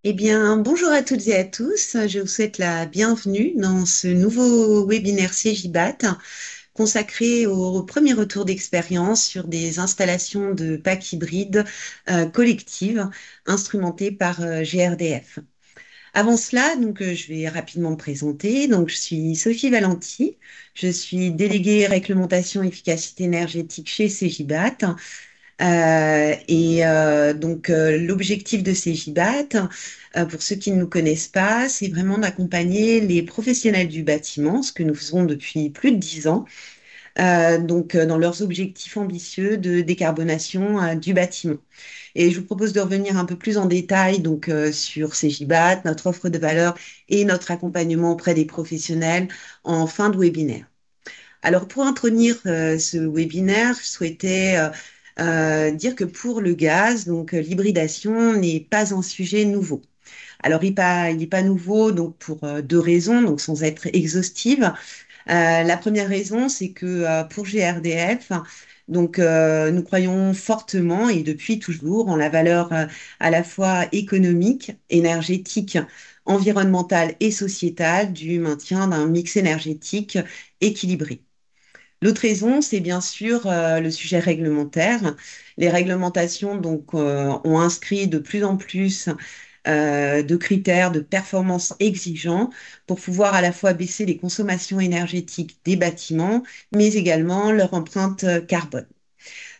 Eh bien, bonjour à toutes et à tous. Je vous souhaite la bienvenue dans ce nouveau webinaire CJBAT consacré au premier retour d'expérience sur des installations de packs hybrides collectives instrumentées par GRDF. Avant cela, je vais rapidement me présenter. Donc, je suis Sophie Valenti. Je suis déléguée réglementation efficacité énergétique chez CJBAT. L'objectif de ces GIBAT, pour ceux qui ne nous connaissent pas, c'est vraiment d'accompagner les professionnels du bâtiment, ce que nous faisons depuis plus de 10 ans, dans leurs objectifs ambitieux de décarbonation du bâtiment. Et je vous propose de revenir un peu plus en détail sur ces GIBAT, notre offre de valeur et notre accompagnement auprès des professionnels en fin de webinaire. Alors, pour introduire ce webinaire, je souhaitais dire que pour le gaz, l'hybridation n'est pas un sujet nouveau. Alors, il n'est pas nouveau pour deux raisons, donc sans être exhaustive. La première raison, c'est que pour GRDF, nous croyons fortement et depuis toujours en la valeur à la fois économique, énergétique, environnementale et sociétale du maintien d'un mix énergétique équilibré. L'autre raison, c'est bien sûr le sujet réglementaire. Les réglementations ont inscrit de plus en plus de critères de performance exigeants pour pouvoir à la fois baisser les consommations énergétiques des bâtiments, mais également leur empreinte carbone.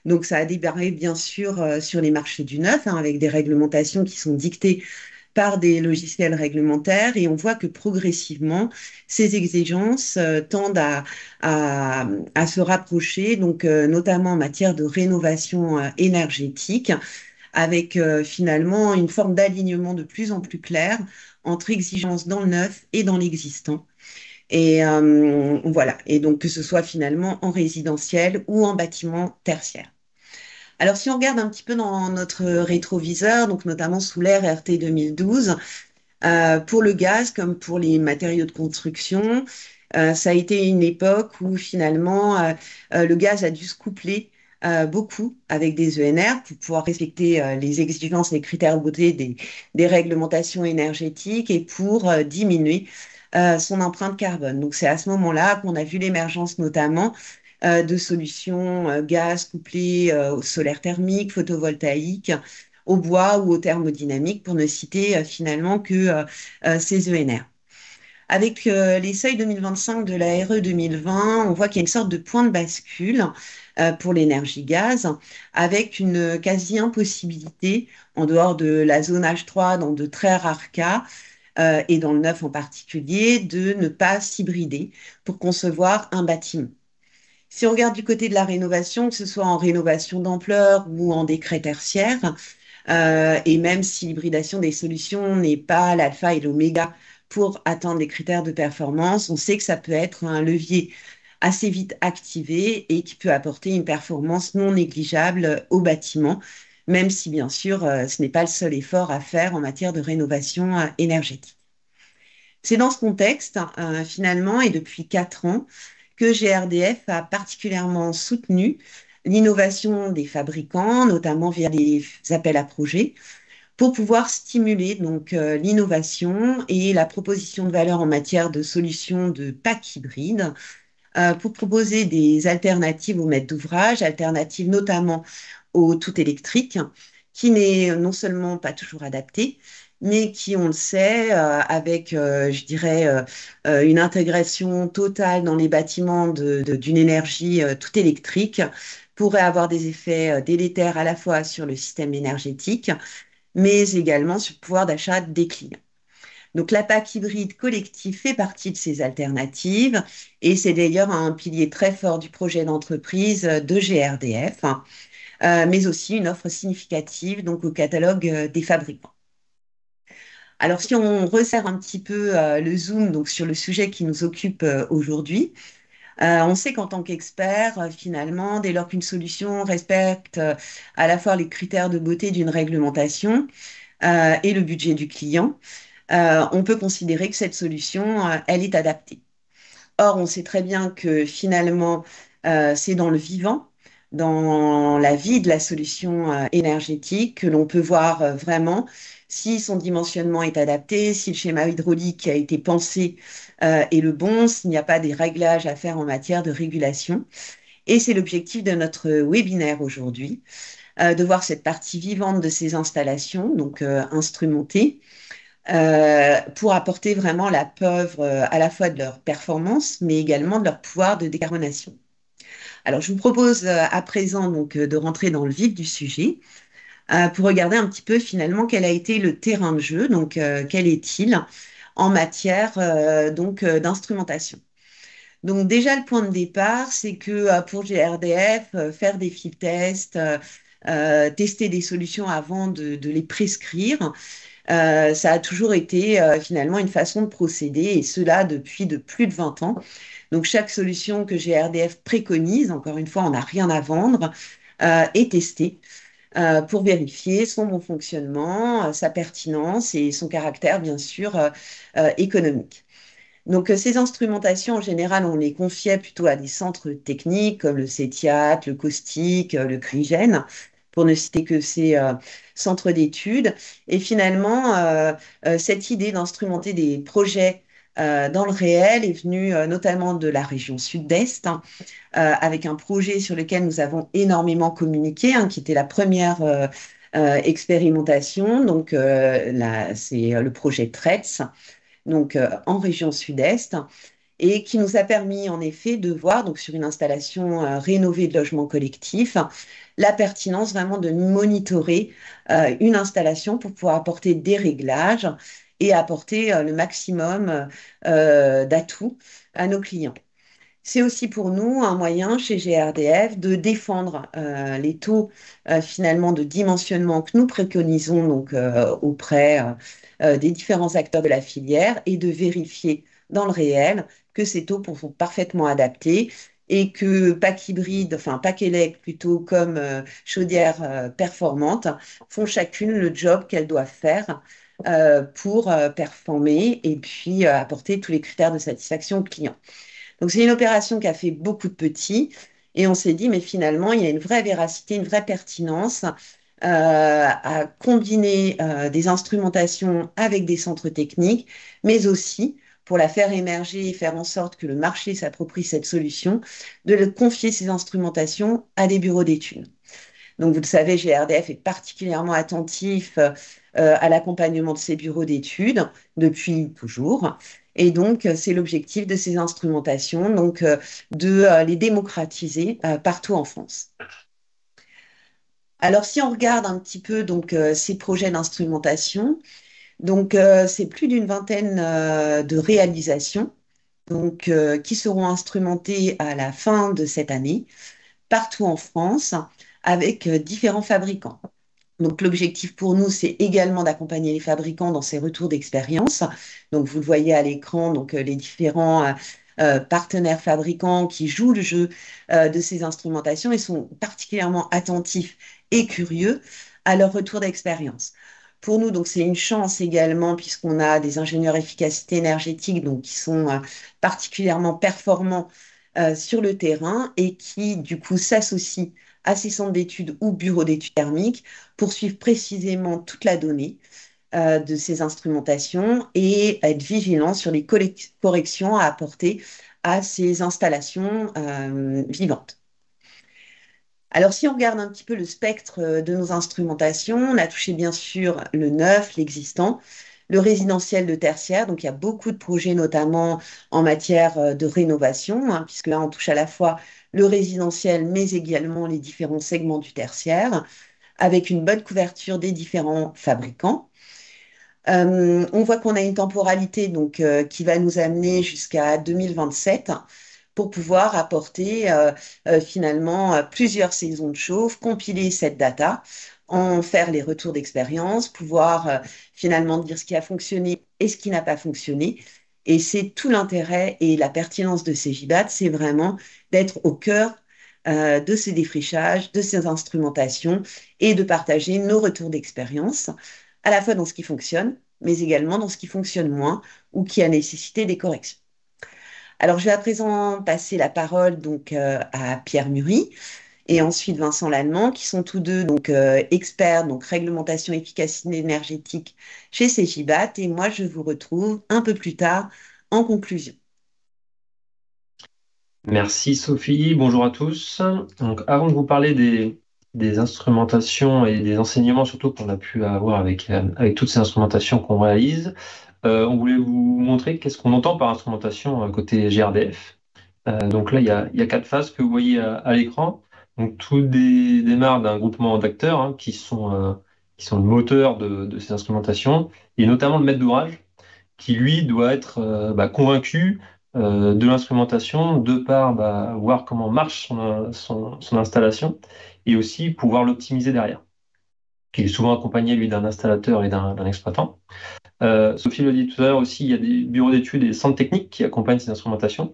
Donc ça a démarré bien sûr sur les marchés du neuf, avec des réglementations qui sont dictées par des logiciels réglementaires et on voit que progressivement, ces exigences tendent à se rapprocher, notamment en matière de rénovation énergétique, avec finalement une forme d'alignement de plus en plus clair entre exigences dans le neuf et dans l'existant. Et voilà, et donc que ce soit finalement en résidentiel ou en bâtiment tertiaire. Alors, si on regarde un petit peu dans notre rétroviseur, donc notamment sous l'ère RT 2012, pour le gaz comme pour les matériaux de construction, ça a été une époque où finalement le gaz a dû se coupler beaucoup avec des ENR pour pouvoir respecter les exigences, les critères de beauté des réglementations énergétiques et pour diminuer son empreinte carbone. Donc c'est à ce moment-là qu'on a vu l'émergence notamment de solutions gaz couplées au solaire thermique, photovoltaïque, au bois ou au thermodynamique, pour ne citer finalement que ces ENR. Avec les seuils 2025 de la RE 2020, on voit qu'il y a une sorte de point de bascule pour l'énergie gaz, avec une quasi-impossibilité, en dehors de la zone H3, dans de très rares cas, et dans le neuf en particulier, de ne pas s'hybrider pour concevoir un bâtiment. Si on regarde du côté de la rénovation, que ce soit en rénovation d'ampleur ou en décret tertiaire, et même si l'hybridation des solutions n'est pas l'alpha et l'oméga pour atteindre les critères de performance, on sait que ça peut être un levier assez vite activé et qui peut apporter une performance non négligeable au bâtiment, même si bien sûr ce n'est pas le seul effort à faire en matière de rénovation énergétique. C'est dans ce contexte, finalement, et depuis 4 ans, que GRDF a particulièrement soutenu l'innovation des fabricants, notamment via les appels à projets, pour pouvoir stimuler l'innovation et la proposition de valeur en matière de solutions de packs hybrides, pour proposer des alternatives aux maîtres d'ouvrage, alternatives notamment au tout électrique, qui n'est non seulement pas toujours adapté, mais qui, on le sait, avec, je dirais, une intégration totale dans les bâtiments d'une énergie tout électrique, pourrait avoir des effets délétères à la fois sur le système énergétique, mais également sur le pouvoir d'achat des clients. Donc la PAC hybride collective fait partie de ces alternatives et c'est d'ailleurs un pilier très fort du projet d'entreprise de GRDF, mais aussi une offre significative au catalogue des fabricants. Alors si on resserre un petit peu le zoom sur le sujet qui nous occupe aujourd'hui, on sait qu'en tant qu'expert, finalement, dès lors qu'une solution respecte à la fois les critères de beauté d'une réglementation et le budget du client, on peut considérer que cette solution, elle est adaptée. Or, on sait très bien que finalement, c'est dans le vivant, dans la vie de la solution énergétique, que l'on peut voir vraiment si son dimensionnement est adapté, si le schéma hydraulique qui a été pensé est le bon, s'il n'y a pas des réglages à faire en matière de régulation. Et c'est l'objectif de notre webinaire aujourd'hui, de voir cette partie vivante de ces installations, donc instrumentées, pour apporter vraiment la preuve à la fois de leur performance, mais également de leur pouvoir de décarbonation. Alors, je vous propose à présent donc de rentrer dans le vif du sujet pour regarder un petit peu finalement quel a été le terrain de jeu, donc quel est-il en matière d'instrumentation. Donc déjà le point de départ, c'est que pour GRDF, faire des field tests, tester des solutions avant de les prescrire, ça a toujours été finalement une façon de procéder, et cela depuis de plus de 20 ans. Donc chaque solution que GRDF préconise, encore une fois, on n'a rien à vendre, est testée pour vérifier son bon fonctionnement, sa pertinence et son caractère, bien sûr, économique. Donc, ces instrumentations, en général, on les confiait plutôt à des centres techniques comme le CETIAT, le COSTIC, le CRIGEN, pour ne citer que ces centres d'études. Et finalement, cette idée d'instrumenter des projets dans le réel est venue notamment de la région sud-est, hein, avec un projet sur lequel nous avons énormément communiqué, hein, qui était la première expérimentation. Donc, c'est le projet TRETS, donc en région sud-est, et qui nous a permis en effet de voir, donc sur une installation rénovée de logement collectif, la pertinence vraiment de monitorer une installation pour pouvoir apporter des réglages et apporter le maximum d'atouts à nos clients. C'est aussi pour nous un moyen chez GRDF de défendre les taux finalement de dimensionnement que nous préconisons donc auprès des différents acteurs de la filière, et de vérifier dans le réel que ces taux sont parfaitement adaptés, et que PAC hybride, enfin PAC élect plutôt, comme chaudière performante, font chacune le job qu'elles doivent faire pour performer et puis apporter tous les critères de satisfaction au client. Donc, c'est une opération qui a fait beaucoup de petits, et on s'est dit, mais finalement, il y a une vraie véracité, une vraie pertinence à combiner des instrumentations avec des centres techniques, mais aussi pour la faire émerger et faire en sorte que le marché s'approprie cette solution, confier ces instrumentations à des bureaux d'études. Donc, vous le savez, GRDF est particulièrement attentif à l'accompagnement de ces bureaux d'études depuis toujours. Et donc, c'est l'objectif de ces instrumentations, donc de les démocratiser partout en France. Alors, si on regarde un petit peu donc ces projets d'instrumentation, donc c'est plus d'une vingtaine de réalisations, donc qui seront instrumentées à la fin de cette année partout en France avec différents fabricants. Donc, l'objectif pour nous, c'est également d'accompagner les fabricants dans ces retours d'expérience. Donc, vous le voyez à l'écran, donc les différents partenaires fabricants qui jouent le jeu de ces instrumentations et sont particulièrement attentifs et curieux à leur retour d'expérience. Pour nous, donc, c'est une chance également, puisqu'on a des ingénieurs efficacité énergétique donc, qui sont particulièrement performants sur le terrain, et qui, du coup, s'associent à ces centres d'études ou bureaux d'études thermiques pour suivre précisément toute la donnée de ces instrumentations et être vigilant sur les corrections à apporter à ces installations vivantes. Alors, si on regarde un petit peu le spectre de nos instrumentations, on a touché bien sûr le neuf, l'existant, le résidentiel, de tertiaire. Donc, il y a beaucoup de projets, notamment en matière de rénovation, hein, puisque là, on touche à la fois le résidentiel, mais également les différents segments du tertiaire, avec une bonne couverture des différents fabricants. On voit qu'on a une temporalité donc, qui va nous amener jusqu'à 2027 pour pouvoir apporter finalement plusieurs saisons de chauffe, compiler cette data, en faire les retours d'expérience, pouvoir finalement dire ce qui a fonctionné et ce qui n'a pas fonctionné. Et c'est tout l'intérêt et la pertinence de ces GIBAT, c'est vraiment d'être au cœur de ces défrichages, de ces instrumentations, et de partager nos retours d'expérience, à la fois dans ce qui fonctionne, mais également dans ce qui fonctionne moins ou qui a nécessité des corrections. Alors, je vais à présent passer la parole donc à Pierre Muri, et ensuite Vincent Lallemand, qui sont tous deux donc experts, donc réglementation efficacité énergétique chez Cegibat. Et moi, je vous retrouve un peu plus tard en conclusion. Merci Sophie, bonjour à tous. Donc, avant de vous parler des instrumentations et des enseignements surtout qu'on a pu avoir avec toutes ces instrumentations qu'on réalise, on voulait vous montrer qu'est-ce qu'on entend par instrumentation côté GRDF. Donc là, il y a quatre phases que vous voyez à l'écran. Donc tout démarre d'un groupement d'acteurs qui sont le moteur de ces instrumentations, et notamment le maître d'ouvrage qui lui doit être convaincu de l'instrumentation de par voir comment marche son installation et aussi pouvoir l'optimiser derrière, qui est souvent accompagné lui d'un installateur et d'un exploitant. Sophie le dit tout à l'heure aussi, il y a des bureaux d'études et des centres techniques qui accompagnent ces instrumentations.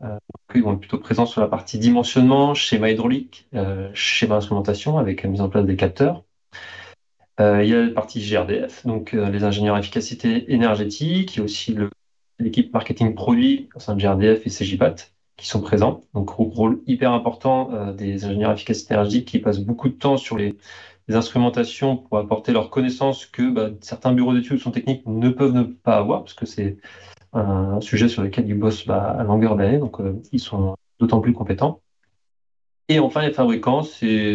Donc, ils vont être plutôt présents sur la partie dimensionnement, schéma hydraulique, schéma instrumentation avec la mise en place des capteurs. Il y a la partie GRDF, donc les ingénieurs efficacité énergétique, il y a aussi l'équipe marketing produit au sein de GRDF et CGPAT qui sont présents. Donc, rôle hyper important des ingénieurs efficacité énergétique qui passent beaucoup de temps sur les instrumentations pour apporter leurs connaissances que certains bureaux d'études ou sont techniques ne peuvent ne pas avoir, parce que c'est un sujet sur lequel ils bossent à longueur d'année, donc ils sont d'autant plus compétents. Et enfin, les fabricants,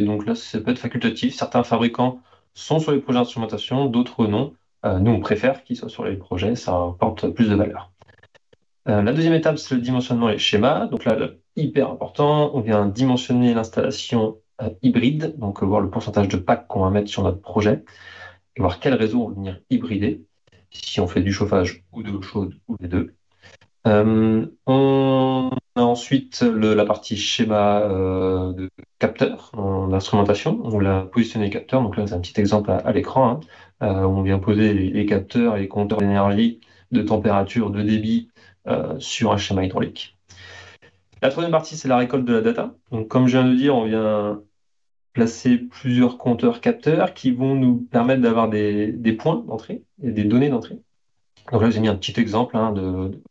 donc là, ça peut être facultatif. Certains fabricants sont sur les projets d'instrumentation, d'autres non. Nous, on préfère qu'ils soient sur les projets, ça apporte plus de valeur. La deuxième étape, c'est le dimensionnement et les schémas. Donc là, hyper important, on vient dimensionner l'installation hybride, donc voir le pourcentage de packs qu'on va mettre sur notre projet et voir quel réseau on va venir hybrider, si on fait du chauffage ou de l'eau chaude ou les deux. On a ensuite la partie schéma de capteur en instrumentation. On l'a positionné les capteurs. Donc là, c'est un petit exemple à l'écran, hein. On vient poser les capteurs et les compteurs d'énergie, de température, de débit sur un schéma hydraulique. La troisième partie, c'est la récolte de la data. Donc, comme je viens de dire, on vient placer plusieurs compteurs capteurs qui vont nous permettre d'avoir des points d'entrée et des données d'entrée. Donc là, j'ai mis un petit exemple, hein, de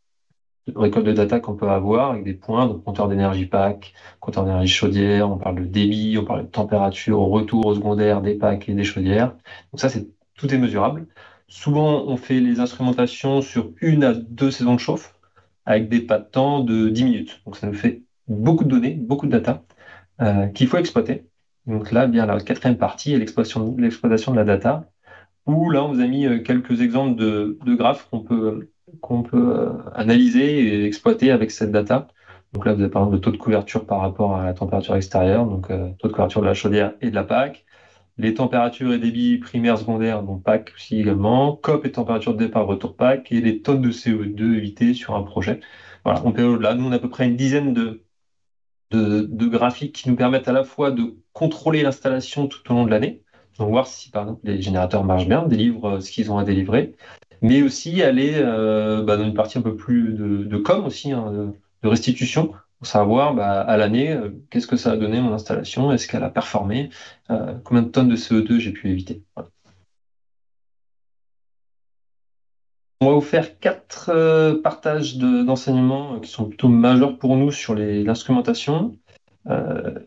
récolte de data qu'on peut avoir avec des points, donc compteur d'énergie pack, compteur d'énergie chaudière, on parle de débit, on parle de température, au retour au secondaire des packs et des chaudières. Donc ça, tout est mesurable. Souvent, on fait les instrumentations sur 1 à 2 saisons de chauffe avec des pas de temps de 10 minutes. Donc ça nous fait beaucoup de données, beaucoup de data qu'il faut exploiter. Donc là, bien la quatrième partie est l'exploitation de la data où là, on vous a mis quelques exemples de graphes qu'on peut analyser et exploiter avec cette data. Donc là, vous avez par exemple le taux de couverture par rapport à la température extérieure, donc taux de couverture de la chaudière et de la PAC, les températures et débits primaires, secondaires, donc PAC aussi également, COP et température de départ, retour PAC, et les tonnes de CO2 évitées sur un projet. Voilà, on peut au-delà. Nous, on a à peu près une dizaine de graphiques qui nous permettent à la fois de contrôler l'installation tout au long de l'année, donc voir si par exemple les générateurs marchent bien, délivrent ce qu'ils ont à délivrer, mais aussi aller dans une partie un peu plus de com aussi, hein, de restitution, pour savoir à l'année qu'est-ce que ça a donné mon installation, est-ce qu'elle a performé, combien de tonnes de CO2 j'ai pu éviter. Voilà. On va vous faire quatre partages d'enseignements qui sont plutôt majeurs pour nous sur l'instrumentation. Euh,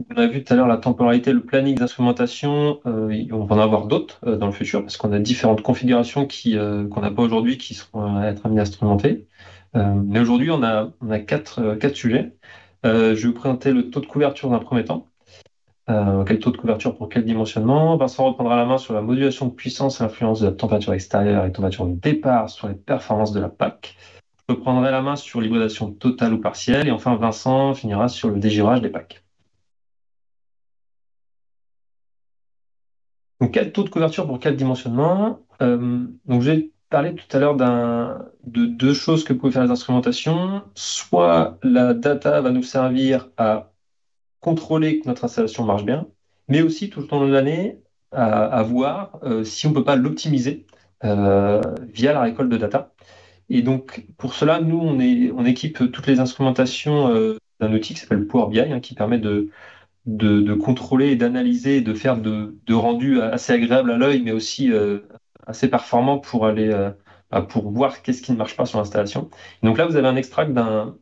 On a vu tout à l'heure la temporalité, le planning d'instrumentation. On va en avoir d'autres dans le futur parce qu'on a différentes configurations qu'on n'a pas aujourd'hui qui seront à être amenées à instrumenter. Mais aujourd'hui, on a quatre sujets. Je vais vous présenter le taux de couverture d'un premier temps. Quel taux de couverture pour quel dimensionnement? Vincent reprendra la main sur la modulation de puissance et l'influence de la température extérieure et température de départ sur les performances de la PAC. Je reprendrai la main sur l'hybridation totale ou partielle. Et enfin, Vincent finira sur le dégirage des PAC. Donc, quel taux de couverture pour quel dimensionnement? Donc, j'ai parlé tout à l'heure de deux choses que peuvent faire les instrumentations. Soit la data va nous servir à contrôler que notre installation marche bien, mais aussi tout au long de l'année à voir si on ne peut pas l'optimiser via la récolte de data. Et donc, pour cela, nous, on équipe toutes les instrumentations d'un outil qui s'appelle Power BI, hein, qui permet de contrôler et d'analyser et de faire de rendus assez agréables à l'œil, mais aussi assez performants pour aller pour voir qu'est-ce qui ne marche pas sur l'installation. Donc là, vous avez un extract d'un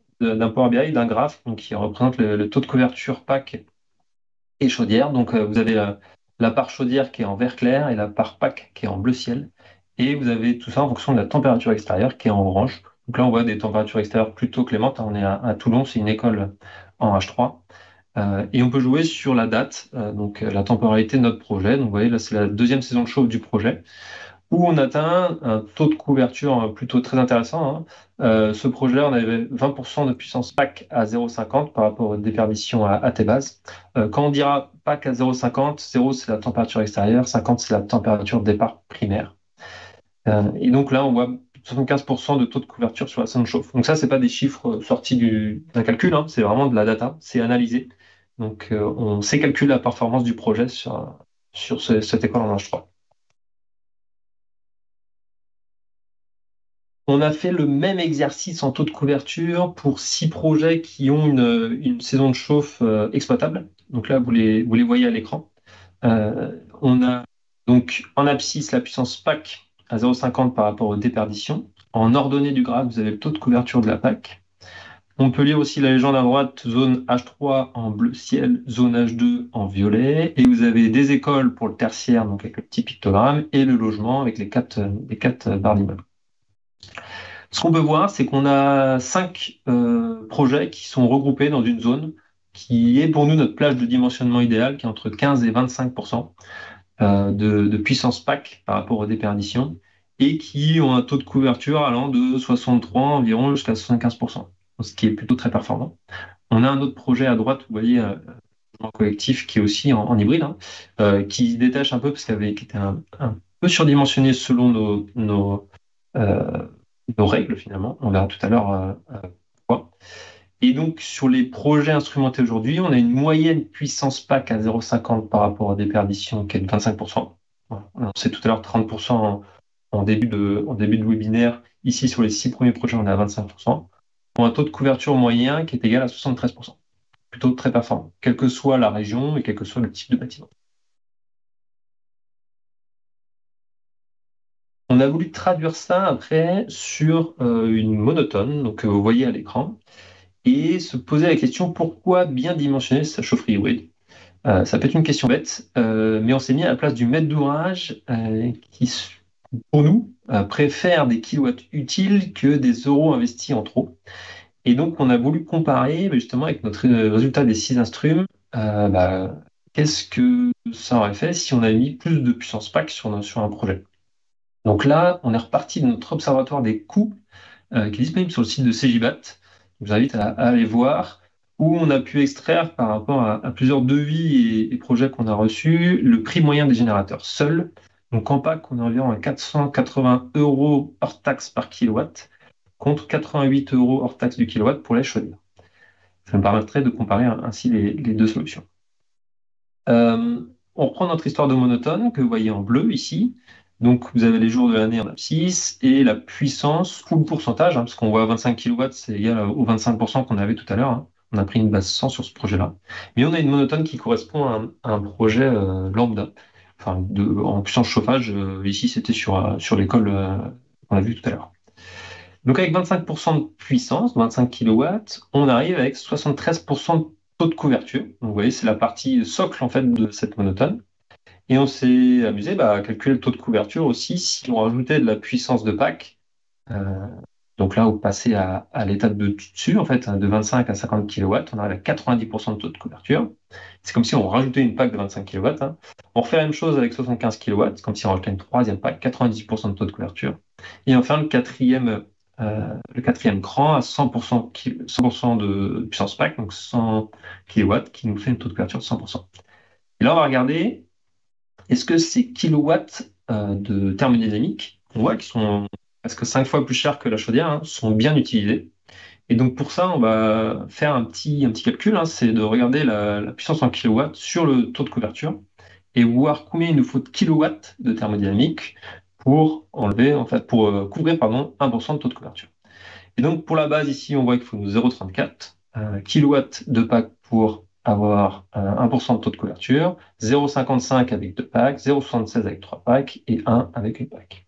Power BI, d'un graphe donc, qui représente le taux de couverture PAC et chaudière. Donc, vous avez la part chaudière qui est en vert clair et la part pack qui est en bleu ciel. Et vous avez tout ça en fonction de la température extérieure qui est en orange. Donc là, on voit des températures extérieures plutôt clémentes. On est à Toulon, c'est une école en H3. Et on peut jouer sur la date, donc la temporalité de notre projet. Donc, vous voyez, là, c'est la deuxième saison de chauffe du projet où on atteint un taux de couverture plutôt très intéressant, hein. Ce projet, on avait 20% de puissance pack à 0,50 par rapport aux déperditions à T-base. Quand on dira pack à 0,50, 0 c'est la température extérieure, 50 c'est la température de départ primaire. Et donc là, on voit 75% de taux de couverture sur la sonde chauffe. Donc ça, c'est pas des chiffres sortis d'un calcul, hein, c'est vraiment de la data, c'est analysé. Donc on sait calculer la performance du projet sur cette école en H3. On a fait le même exercice en taux de couverture pour 6 projets qui ont une saison de chauffe exploitable. Donc là, vous les voyez à l'écran. On a donc en abscisse la puissance PAC à 0,50 par rapport aux déperditions. En ordonnée du graphe, vous avez le taux de couverture de la PAC. On peut lire aussi la légende à droite, zone H3 en bleu ciel, zone H2 en violet. Et vous avez des écoles pour le tertiaire, donc avec le petit pictogramme, et le logement avec les quatre barres d'immeubles. Ce qu'on peut voir, c'est qu'on a 5 projets qui sont regroupés dans une zone qui est pour nous notre plage de dimensionnement idéal, qui est entre 15 et 25% de puissance PAC par rapport aux déperditions, et qui ont un taux de couverture allant de 63 environ jusqu'à 75%, ce qui est plutôt très performant. On a un autre projet à droite, vous voyez, un collectif qui est aussi en hybride, hein, qui se détache un peu parce qui était un peu surdimensionné selon euh, nos règles finalement. On verra tout à l'heure pourquoi. Et donc, sur les projets instrumentés aujourd'hui, on a une moyenne puissance PAC à 0,50 par rapport aux déperditions qui est de 25%. Voilà. On sait tout à l'heure 30% en début de webinaire. Ici, sur les 6 premiers projets, on est à 25%. Pour un taux de couverture moyen qui est égal à 73%. Plutôt très performant, quelle que soit la région et quel que soit le type de bâtiment. On a voulu traduire ça après sur une monotone, donc vous voyez à l'écran, et se poser la question pourquoi bien dimensionner sa chaufferie hybride. Ça peut être une question bête, mais on s'est mis à la place du maître d'ouvrage qui, pour nous, préfère des kilowatts utiles que des euros investis en trop. Et donc, on a voulu comparer justement avec notre résultat des 6 instruments, bah, qu'est-ce que ça aurait fait si on avait mis plus de puissance PAC sur un projet. Donc là, on est reparti de notre observatoire des coûts qui est disponible sur le site de Cegibat. Je vous invite à aller voir, où on a pu extraire par rapport à plusieurs devis et projets qu'on a reçus, le prix moyen des générateurs seuls. Donc en PAC, on est environ à 480 euros hors taxe par kilowatt, contre 88 euros hors taxe du kilowatt pour les chaudières. Ça me permettrait de comparer ainsi les deux solutions. On reprend notre histoire de monotone que vous voyez en bleu ici. Donc, vous avez les jours de l'année en abscisse et la puissance ou le pourcentage, hein, parce qu'on voit 25 kW, c'est égal aux 25% qu'on avait tout à l'heure, hein. On a pris une base 100 sur ce projet-là. Mais on a une monotone qui correspond à un projet lambda, enfin, en puissance chauffage. Ici, c'était sur l'école qu'on a vu tout à l'heure. Donc, avec 25% de puissance, 25 kW, on arrive avec 73% de taux de couverture. Donc, vous voyez, c'est la partie socle en fait de cette monotone. Et on s'est amusé à calculer le taux de couverture aussi si on rajoutait de la puissance de PAC. Euh, donc là, on passait à l'étape de dessus, en fait, de 25 à 50 kW, on arrive à 90% de taux de couverture. C'est comme si on rajoutait une PAC de 25 kW, hein. On refait la même chose avec 75 kW, comme si on rajoutait une troisième PAC, 90% de taux de couverture. Et enfin, le quatrième cran à 100%, 100% de puissance PAC, donc 100 kW, qui nous fait un taux de couverture de 100%. Et là, on va regarder, est-ce que ces kilowatts de thermodynamique, on voit qu'ils sont presque 5 fois plus chers que la chaudière, hein, sont bien utilisés. Et donc pour ça, on va faire un petit calcul, hein, c'est de regarder la puissance en kilowatts sur le taux de couverture et voir combien il nous faut de kilowatts de thermodynamique pour enlever, en fait, pour couvrir, pardon, 1% de taux de couverture. Et donc pour la base ici, on voit qu'il faut 0,34 kilowatts de PAC pour avoir 1% de taux de couverture, 0,55 avec 2 packs, 0,76 avec 3 packs et 1 avec une pack.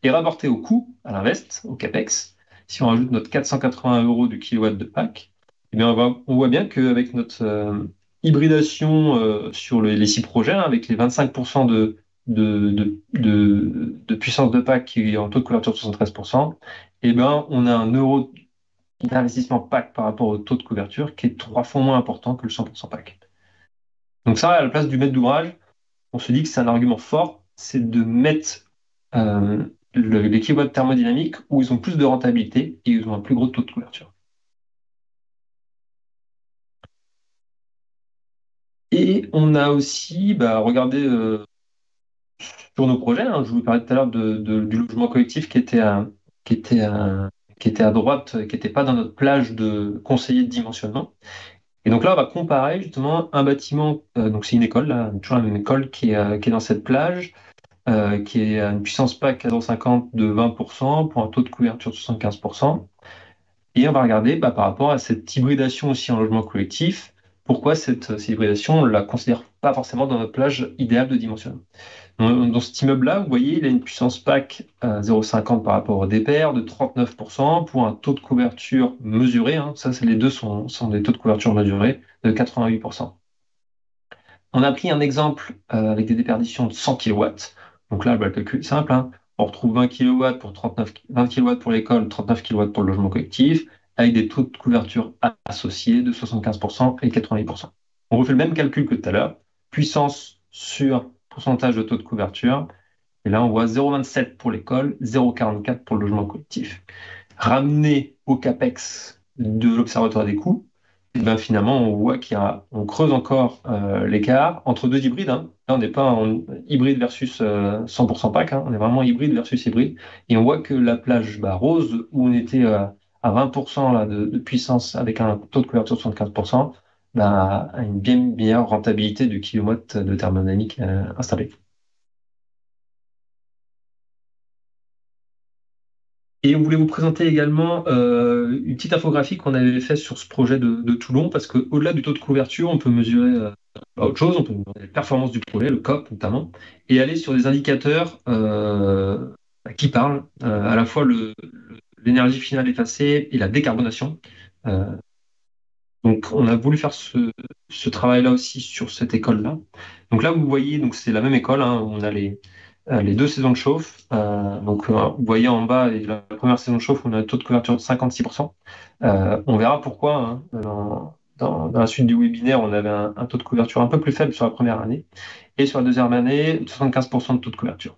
Et rapporté au coût, à l'invest, au CAPEX, si on rajoute notre 480 euros du kilowatt de pack, eh bien on voit bien qu'avec notre hybridation sur les 6 projets, hein, avec les 25% de puissance de pack qui est en taux de couverture de 73%, et ben, on a un euro d'investissement pack par rapport au taux de couverture qui est 3 fois moins important que le 100% pack. Donc ça, à la place du maître d'ouvrage, on se dit que c'est un argument fort, c'est de mettre les kilowatts thermodynamiques où ils ont plus de rentabilité et ils ont un plus gros taux de couverture. Et on a aussi regardé sur nos projets, hein, je vous parlais tout à l'heure du logement collectif qui était qui était à droite, qui n'était pas dans notre plage de conseiller de dimensionnement. Et donc là, on va comparer justement un bâtiment, donc c'est une école, là, toujours la même école qui est dans cette plage, qui a une puissance PAC à 0,50 de 20% pour un taux de couverture de 75%. Et on va regarder par rapport à cette hybridation aussi en logement collectif, pourquoi cette hybridation, on ne la considère pas forcément dans notre plage idéale de dimensionnement. Dans cet immeuble-là, vous voyez, il a une puissance PAC à 0,50 par rapport au DPR de 39% pour un taux de couverture mesuré, hein, ça, les deux sont des taux de couverture mesurés de 88%. On a pris un exemple avec des déperditions de 100 kW. Donc là, le calcul est simple, hein. On retrouve 20 kW pour 20 kW pour l'école, 39 kW pour le logement collectif, avec des taux de couverture associés de 75% et 88%. On refait le même calcul que tout à l'heure, puissance sur pourcentage de taux de couverture. Et là, on voit 0,27 pour l'école, 0,44 pour le logement collectif. Ramené au CAPEX de l'Observatoire des coûts, et ben finalement, on voit on creuse encore l'écart entre deux hybrides, hein. Là, on n'est pas en hybride versus 100% pack, hein. On est vraiment hybride versus hybride. Et on voit que la plage rose, où on était à 20% là, de puissance avec un taux de couverture de 75%, a une bien meilleure rentabilité du kilowatt de thermodynamique installé. Et on voulait vous présenter également une petite infographie qu'on avait fait sur ce projet de Toulon, parce qu'au-delà du taux de couverture, on peut mesurer autre chose, on peut mesurer les performances du projet, le COP notamment, et aller sur des indicateurs qui parlent à la fois l'énergie finale effacée et la décarbonation. Euh, donc, on a voulu faire ce travail-là aussi sur cette école-là. Donc là, vous voyez, donc c'est la même école, hein, on a les deux saisons de chauffe. Vous voyez en bas, la première saison de chauffe, on a un taux de couverture de 56%. On verra pourquoi, hein, dans la suite du webinaire, on avait un taux de couverture un peu plus faible sur la première année. Et sur la deuxième année, 75% de taux de couverture.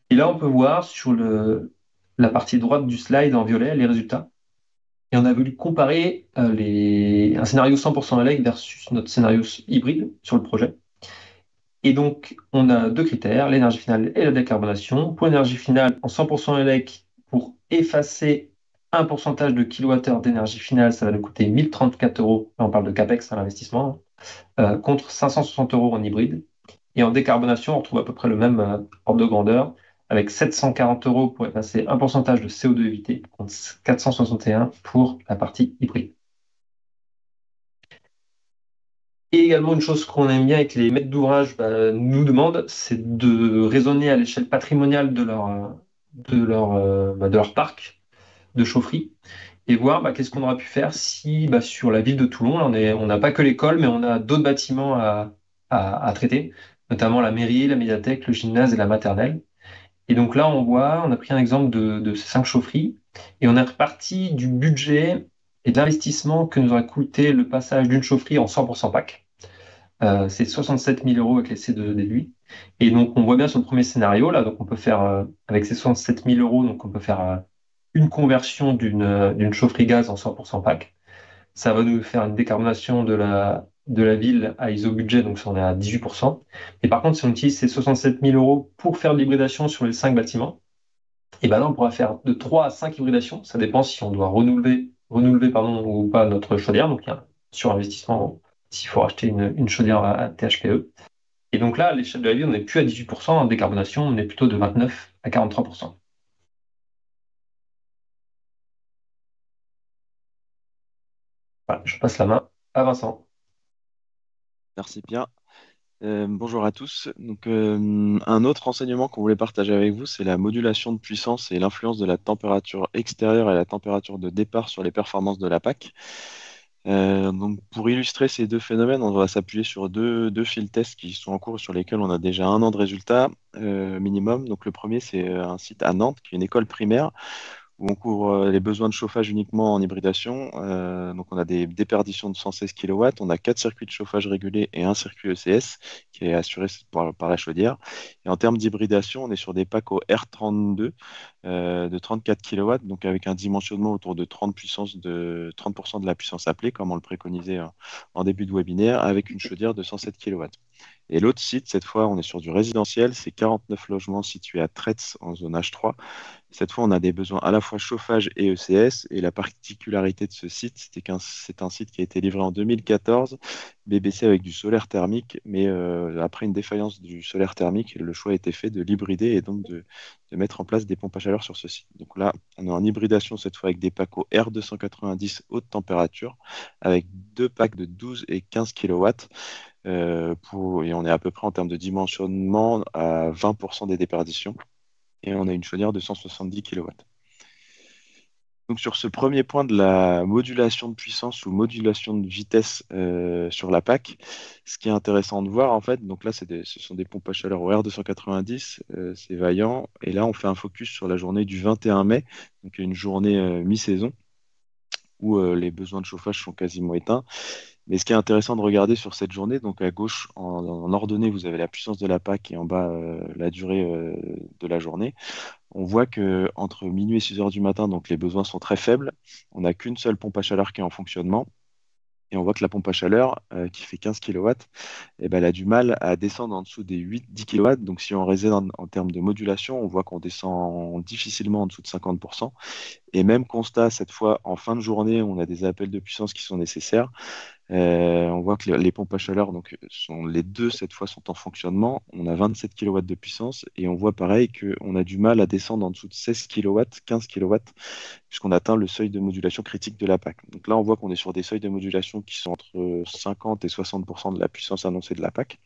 Et là, on peut voir sur la partie droite du slide en violet les résultats. Et on a voulu comparer un scénario 100% ELEC versus notre scénario hybride sur le projet. Et donc, on a deux critères, l'énergie finale et la décarbonation. Pour l'énergie finale, en 100% ELEC, pour effacer un pourcentage de kilowattheure d'énergie finale, ça va nous coûter 1034 euros. Là, on parle de CAPEX à l'investissement, contre 560 euros en hybride. Et en décarbonation, on retrouve à peu près le même ordre de grandeur, avec 740 euros pour effacer un pourcentage de CO2 évité, contre 461 pour la partie hybride. Et également, une chose qu'on aime bien et que les maîtres d'ouvrage nous demandent, c'est de raisonner à l'échelle patrimoniale de leur parc de chaufferie et voir qu'est-ce qu'on aurait pu faire si sur la ville de Toulon, là, on n'a pas que l'école, mais on a d'autres bâtiments à traiter, notamment la mairie, la médiathèque, le gymnase et la maternelle. Et donc là, on a pris un exemple de ces 5 chaufferies et on est reparti du budget et de l'investissement que nous aurait coûté le passage d'une chaufferie en 100% pack. C'est 67 000 euros avec l'essai de déduit. Et donc, on voit bien sur le premier scénario, là, donc on peut faire, avec ces 67 000 euros, donc on peut faire une conversion d'une chaufferie gaz en 100% pack. Ça va nous faire une décarbonation de la ville à iso-budget, donc ça, on est à 18%. Et par contre, si on utilise ces 67 000 euros pour faire de l'hybridation sur les 5 bâtiments, et ben là, on pourra faire de 3 à 5 hybridations. Ça dépend si on doit renouveler pardon, ou pas notre chaudière. Donc, il y a un surinvestissement s'il faut acheter une chaudière à THPE. Et donc là, à l'échelle de la ville, on n'est plus à 18% en décarbonation, on est plutôt de 29 à 43%. Voilà, je passe la main à Vincent. Merci Pierre. Bonjour à tous. Donc, un autre renseignement qu'on voulait partager avec vous, c'est la modulation de puissance et l'influence de la température extérieure et la température de départ sur les performances de la PAC. Donc pour illustrer ces deux phénomènes, on va s'appuyer sur deux field tests qui sont en cours sur lesquels on a déjà 1 an de résultats minimum. Donc le premier, c'est un site à Nantes, qui est une école primaire où on couvre les besoins de chauffage uniquement en hybridation. Donc on a des déperditions de 116 kW, on a 4 circuits de chauffage régulés et un circuit ECS qui est assuré par la chaudière. Et en termes d'hybridation, on est sur des packs au R32 de 34 kW, donc avec un dimensionnement autour de 30% de la puissance appelée, comme on le préconisait en début de webinaire, avec une chaudière de 107 kW. Et l'autre site, cette fois, on est sur du résidentiel, c'est 49 logements situés à Tretz en zone H3. Cette fois, on a des besoins à la fois chauffage et ECS. Et la particularité de ce site, c'est un site qui a été livré en 2014, BBC avec du solaire thermique. Mais après une défaillance du solaire thermique, le choix a été fait de l'hybrider et donc de mettre en place des pompes à chaleur sur ce site. Donc là, on est en hybridation cette fois avec des packs au R290 haute température, avec deux packs de 12 et 15 kW. Et on est à peu près en termes de dimensionnement à 20% des déperditions. Et on a une chaudière de 170 kW. Donc sur ce premier point de la modulation de puissance ou modulation de vitesse sur la PAC, ce qui est intéressant de voir en fait, donc là ce sont des pompes à chaleur au R290, c'est vaillant, et là on fait un focus sur la journée du 21 mai, donc une journée mi-saison où les besoins de chauffage sont quasiment éteints. Mais ce qui est intéressant de regarder sur cette journée, donc à gauche en ordonnée, vous avez la puissance de la PAC et en bas la durée de la journée. On voit que entre minuit et 6 heures du matin, donc les besoins sont très faibles. On n'a qu'une seule pompe à chaleur qui est en fonctionnement. Et on voit que la pompe à chaleur, qui fait 15 kW, eh ben, elle a du mal à descendre en dessous des 8-10 kW. Donc si on raisonne en termes de modulation, on voit qu'on descend difficilement en dessous de 50%. Et même constat, cette fois, en fin de journée, on a des appels de puissance qui sont nécessaires. On voit que les pompes à chaleur, donc, les deux cette fois sont en fonctionnement. On a 27 kW de puissance et on voit pareil qu'on a du mal à descendre en dessous de 16 kW, 15 kW, puisqu'on atteint le seuil de modulation critique de la PAC. Donc là, on voit qu'on est sur des seuils de modulation qui sont entre 50 et 60% de la puissance annoncée de la PAC.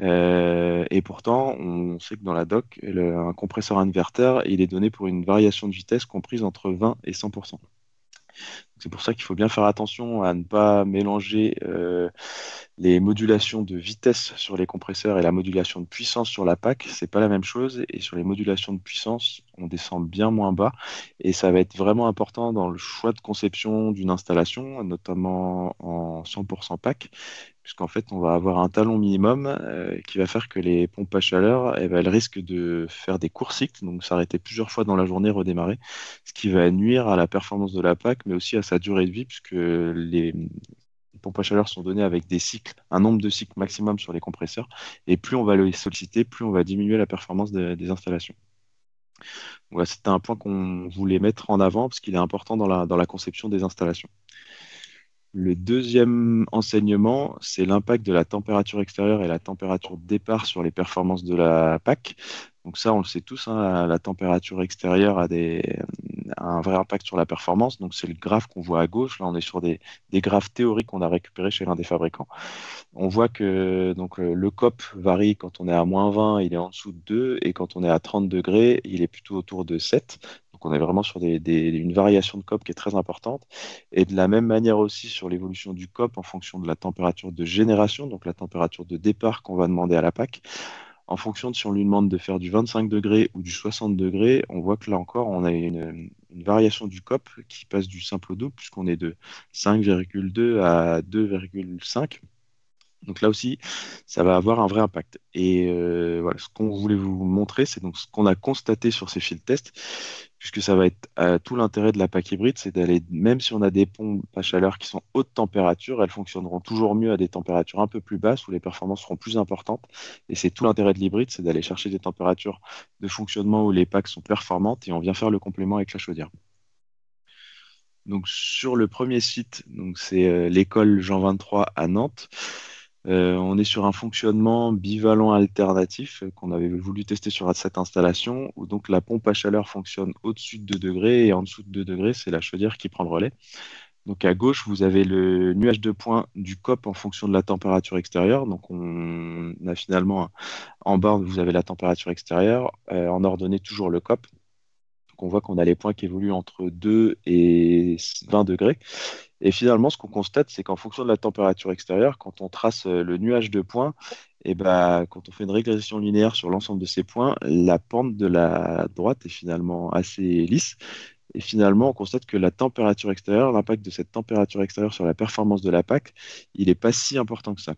Et pourtant, on sait que dans la doc, un compresseur inverter, il est donné pour une variation de vitesse comprise entre 20 et 100%. C'est pour ça qu'il faut bien faire attention à ne pas mélanger les modulations de vitesse sur les compresseurs et la modulation de puissance sur la PAC. C'est pas la même chose. Et sur les modulations de puissance, on descend bien moins bas. Et ça va être vraiment important dans le choix de conception d'une installation, notamment en 100% PAC, puisqu'en fait, on va avoir un talon minimum qui va faire que les pompes à chaleur, eh ben, elles risquent de faire des courts cycles, donc s'arrêter plusieurs fois dans la journée, redémarrer, ce qui va nuire à la performance de la PAC, mais aussi à sa durée de vie, puisque les pompes à chaleur sont données avec des cycles, un nombre de cycles maximum sur les compresseurs, et plus on va les solliciter, plus on va diminuer la performance des installations. Voilà, c'était un point qu'on voulait mettre en avant, parce qu'il est important dans la conception des installations. Le deuxième enseignement, c'est l'impact de la température extérieure et la température de départ sur les performances de la PAC. Donc ça, on le sait tous, hein, la température extérieure a un vrai impact sur la performance. Donc c'est le graphe qu'on voit à gauche. Là, on est sur des graphes théoriques qu'on a récupérés chez l'un des fabricants. On voit que donc, le COP varie quand on est à -20, il est en dessous de 2, et quand on est à 30 degrés, il est plutôt autour de 7. Donc on est vraiment sur une variation de COP qui est très importante. Et de la même manière aussi sur l'évolution du COP en fonction de la température de génération, donc la température de départ qu'on va demander à la PAC. En fonction de si on lui demande de faire du 25 degrés ou du 60 degrés, on voit que là encore, on a une variation du COP qui passe du simple au double, puisqu'on est de 5,2 à 2,5. Donc là aussi, ça va avoir un vrai impact. Et voilà, ce qu'on voulait vous montrer, c'est donc ce qu'on a constaté sur ces field tests, puisque ça va être tout l'intérêt de la PAC hybride, c'est d'aller, même si on a des pompes à chaleur qui sont haute température, elles fonctionneront toujours mieux à des températures un peu plus basses où les performances seront plus importantes. Et c'est tout l'intérêt de l'hybride, c'est d'aller chercher des températures de fonctionnement où les packs sont performantes et on vient faire le complément avec la chaudière. Donc sur le premier site, donc c'est l'école Jean 23 à Nantes. On est sur un fonctionnement bivalent alternatif qu'on avait voulu tester sur cette installation, où donc la pompe à chaleur fonctionne au-dessus de 2 degrés et en dessous de 2 degrés, c'est la chaudière qui prend le relais. Donc à gauche, vous avez le nuage de points du COP en fonction de la température extérieure. Donc on a finalement en bas, vous avez la température extérieure, en ordonnée toujours le COP. Donc on voit qu'on a les points qui évoluent entre 2 et 20 degrés. Et finalement, ce qu'on constate, c'est qu'en fonction de la température extérieure, quand on trace le nuage de points, et ben, quand on fait une régression linéaire sur l'ensemble de ces points, la pente de la droite est finalement assez lisse. Et finalement, on constate que la température extérieure, l'impact de cette température extérieure sur la performance de la PAC, il n'est pas si important que ça.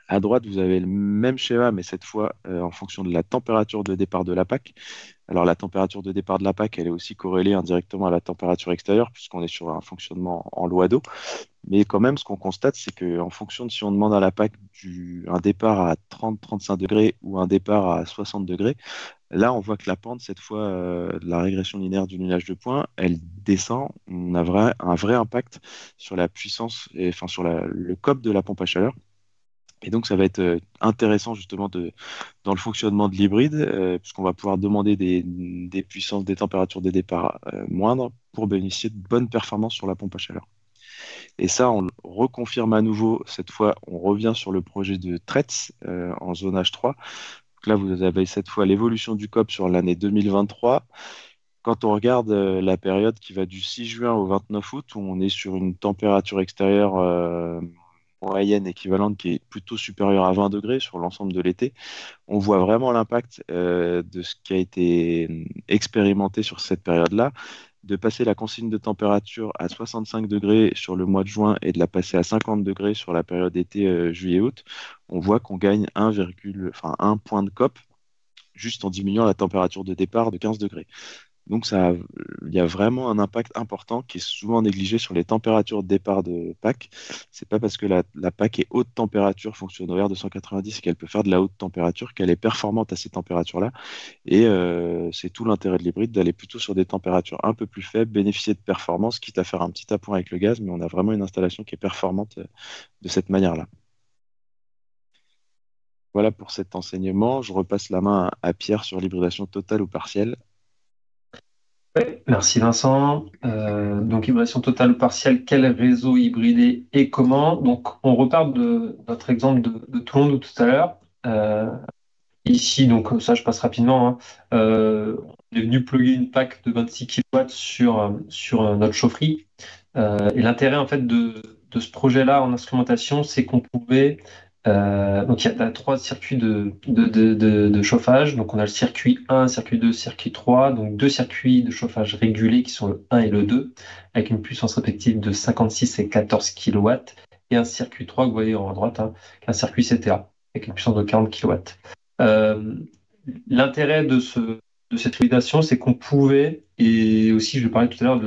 À droite, vous avez le même schéma, mais cette fois en fonction de la température de départ de la PAC. Alors, la température de départ de la PAC, elle est aussi corrélée indirectement à la température extérieure, puisqu'on est sur un fonctionnement en loi d'eau. Mais quand même, ce qu'on constate, c'est qu'en fonction de si on demande à la PAC un départ à 30-35 degrés ou un départ à 60 degrés, là, on voit que la pente, cette fois, de la régression linéaire du nuage de points, elle descend. On a un vrai impact sur la puissance, et, enfin sur le COP de la pompe à chaleur. Et donc, ça va être intéressant justement dans le fonctionnement de l'hybride, puisqu'on va pouvoir demander des puissances, des températures des départs moindres pour bénéficier de bonnes performances sur la pompe à chaleur. Et ça, on le reconfirme à nouveau. Cette fois, on revient sur le projet de Tretz en zonage 3. Donc là, vous avez cette fois l'évolution du COP sur l'année 2023. Quand on regarde la période qui va du 6 juin au 29 août, où on est sur une température extérieure moyenne équivalente qui est plutôt supérieure à 20 degrés sur l'ensemble de l'été, on voit vraiment l'impact de ce qui a été expérimenté sur cette période-là, de passer la consigne de température à 65 degrés sur le mois de juin et de la passer à 50 degrés sur la période été juillet-août. On voit qu'on gagne 1 point de COP juste en diminuant la température de départ de 15 degrés. Donc il y a vraiment un impact important qui est souvent négligé sur les températures de départ de PAC. C'est pas parce que la PAC est haute température, fonctionne au R290 et qu'elle peut faire de la haute température qu'elle est performante à ces températures-là. Et c'est tout l'intérêt de l'hybride d'aller plutôt sur des températures un peu plus faibles, bénéficier de performance, quitte à faire un petit appoint avec le gaz, mais on a vraiment une installation qui est performante de cette manière-là. Voilà pour cet enseignement. Je repasse la main à Pierre sur l'hybridation totale ou partielle. Ouais, merci Vincent. Donc, hybridation totale ou partielle, quel réseau hybrider et comment? Donc, on repart de notre exemple de Toulon de tout à l'heure. Ici, donc ça, je passe rapidement, hein. On est venu plugger une PAC de 26 kW sur notre chaufferie. Et l'intérêt en fait de ce projet-là en instrumentation, c'est qu'on pouvait donc il y a trois circuits de chauffage. Donc on a le circuit 1, circuit 2, circuit 3. Donc deux circuits de chauffage régulés qui sont le 1 et le 2, avec une puissance respective de 56 et 14 kW. Et un circuit 3 que vous voyez en droite, hein, qui est un circuit CTA, avec une puissance de 40 kW. Euh, L'intérêt de cette hybridation, c'est qu'on pouvait, et aussi je parlais tout à l'heure de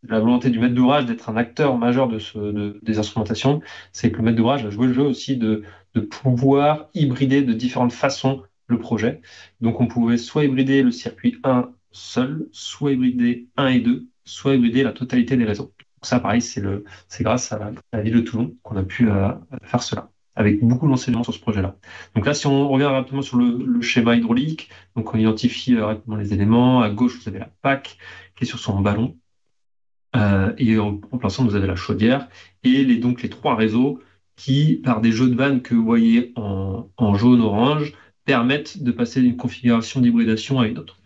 la volonté du maître d'ouvrage d'être un acteur majeur des instrumentations, c'est que le maître d'ouvrage va jouer le jeu aussi de pouvoir hybrider de différentes façons le projet. Donc on pouvait soit hybrider le circuit 1 seul, soit hybrider 1 et 2, soit hybrider la totalité des réseaux. Donc ça, pareil, c'est grâce à la ville de Toulon qu'on a pu faire cela, avec beaucoup d'enseignements sur ce projet-là. Donc là, si on revient rapidement sur le schéma hydraulique, donc on identifie rapidement les éléments. À gauche, vous avez la PAC qui est sur son ballon. Et en remplaçant, vous avez la chaudière et donc les trois réseaux qui, par des jeux de vannes que vous voyez en jaune-orange, permettent de passer d'une configuration d'hybridation à une autre.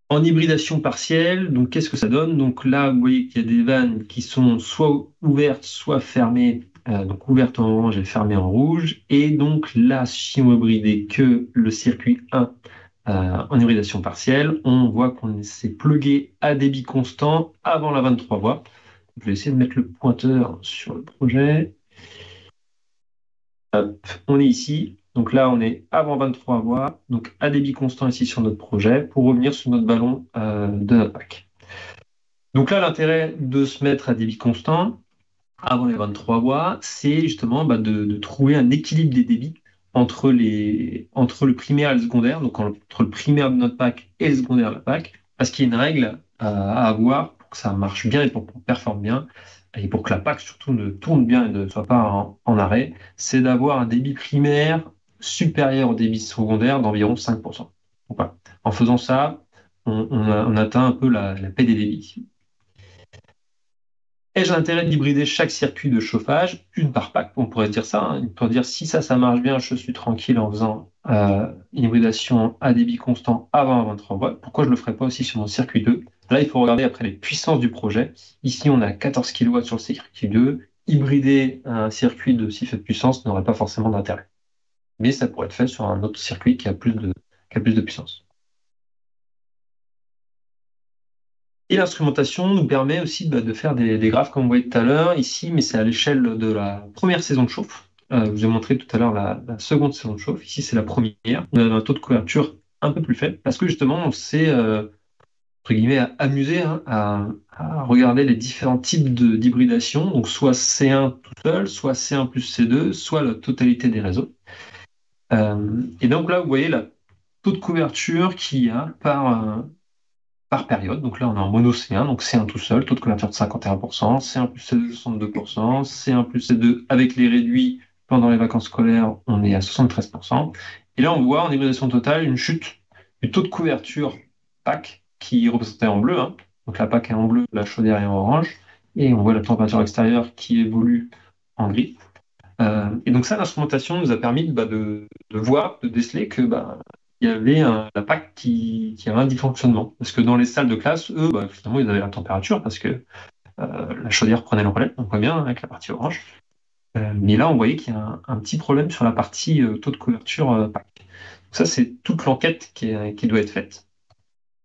En hybridation partielle, donc qu'est-ce que ça donne? Donc là, vous voyez qu'il y a des vannes qui sont soit ouvertes, soit fermées. Donc ouverte en orange et fermée en rouge. Et donc là, si on hybridait que le circuit 1 en hybridation partielle, on voit qu'on s'est plugué à débit constant avant la 23 voies. Je vais essayer de mettre le pointeur sur le projet. Hop, on est ici. Donc là, on est avant 23 voies, donc à débit constant ici sur notre projet, pour revenir sur notre ballon de notre pack. Donc là, l'intérêt de se mettre à débit constant avant les 23 voies, c'est justement de trouver un équilibre des débits entre le primaire et le secondaire, donc entre le primaire de notre pack et le secondaire de la pack, parce qu'il y a une règle à avoir pour que ça marche bien et pour qu'on performe bien, et pour que la pack surtout ne tourne bien et ne soit pas en arrêt, c'est d'avoir un débit primaire supérieur au débit secondaire d'environ 5%. Donc, voilà. En faisant ça, on atteint un peu la paix des débits. Ai-je l'intérêt d'hybrider chaque circuit de chauffage, une par pack? On pourrait dire ça, hein. On pourrait dire si ça marche bien, je suis tranquille en faisant une hybridation à débit constant avant 23 volts. Pourquoi je ne le ferais pas aussi sur mon circuit 2 Là, il faut regarder après les puissances du projet. Ici, on a 14 kW sur le circuit 2. Hybrider un circuit de si faible puissance n'aurait pas forcément d'intérêt. Mais ça pourrait être fait sur un autre circuit qui a plus de puissance. Et l'instrumentation nous permet aussi de faire des graphes comme vous voyez tout à l'heure ici, mais c'est à l'échelle de la première saison de chauffe. Je vous ai montré tout à l'heure la seconde saison de chauffe. Ici, c'est la première. On a un taux de couverture un peu plus faible parce que justement, on s'est entre guillemets amusé à regarder les différents types d'hybridation. Donc, soit C1 tout seul, soit C1 plus C2, soit la totalité des réseaux. Et donc là, vous voyez le taux de couverture qu'il y a par période. Donc là, on est en mono C1, donc C1 tout seul, taux de couverture de 51%, C1 plus C2, 62%, C1 plus C2 avec les réduits pendant les vacances scolaires, on est à 73%. Et là, on voit en hybridation totale une chute du taux de couverture PAC qui est représenté en bleu. Donc la PAC est en bleu, la chaudière est en orange. Et on voit la température extérieure qui évolue en gris. Et donc ça, l'instrumentation nous a permis de voir, de déceler que il y avait la PAC qui avait un dysfonctionnement. Parce que dans les salles de classe, eux, finalement, ils avaient la température parce que la chaudière prenait le relais, on voit bien avec la partie orange. Mais là, on voyait qu'il y a un petit problème sur la partie taux de couverture PAC. Donc ça, c'est toute l'enquête qui doit être faite.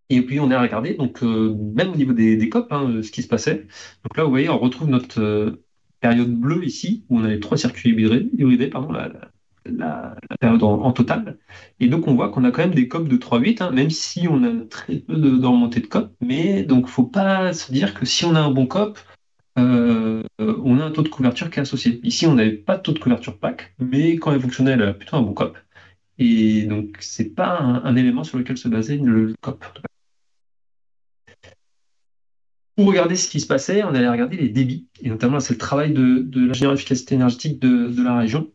Et puis, on a regardé, donc, même au niveau des COP, ce qui se passait. Donc là, vous voyez, on retrouve notre période bleue ici, où on a les 3 circuits hybridés, pardon, la période en total. Et donc, on voit qu'on a quand même des COP de 3,8, même si on a très peu de remontée de COP. Mais donc, faut pas se dire que si on a un bon COP, on a un taux de couverture qui est associé. Ici, on n'avait pas de taux de couverture PAC, mais quand elle fonctionnait, elle a plutôt un bon COP. Et donc, c'est pas un élément sur lequel se basait le COP. Pour regarder ce qui se passait, on allait regarder les débits. Et notamment, c'est le travail de l'ingénieur efficacité énergétique de la région,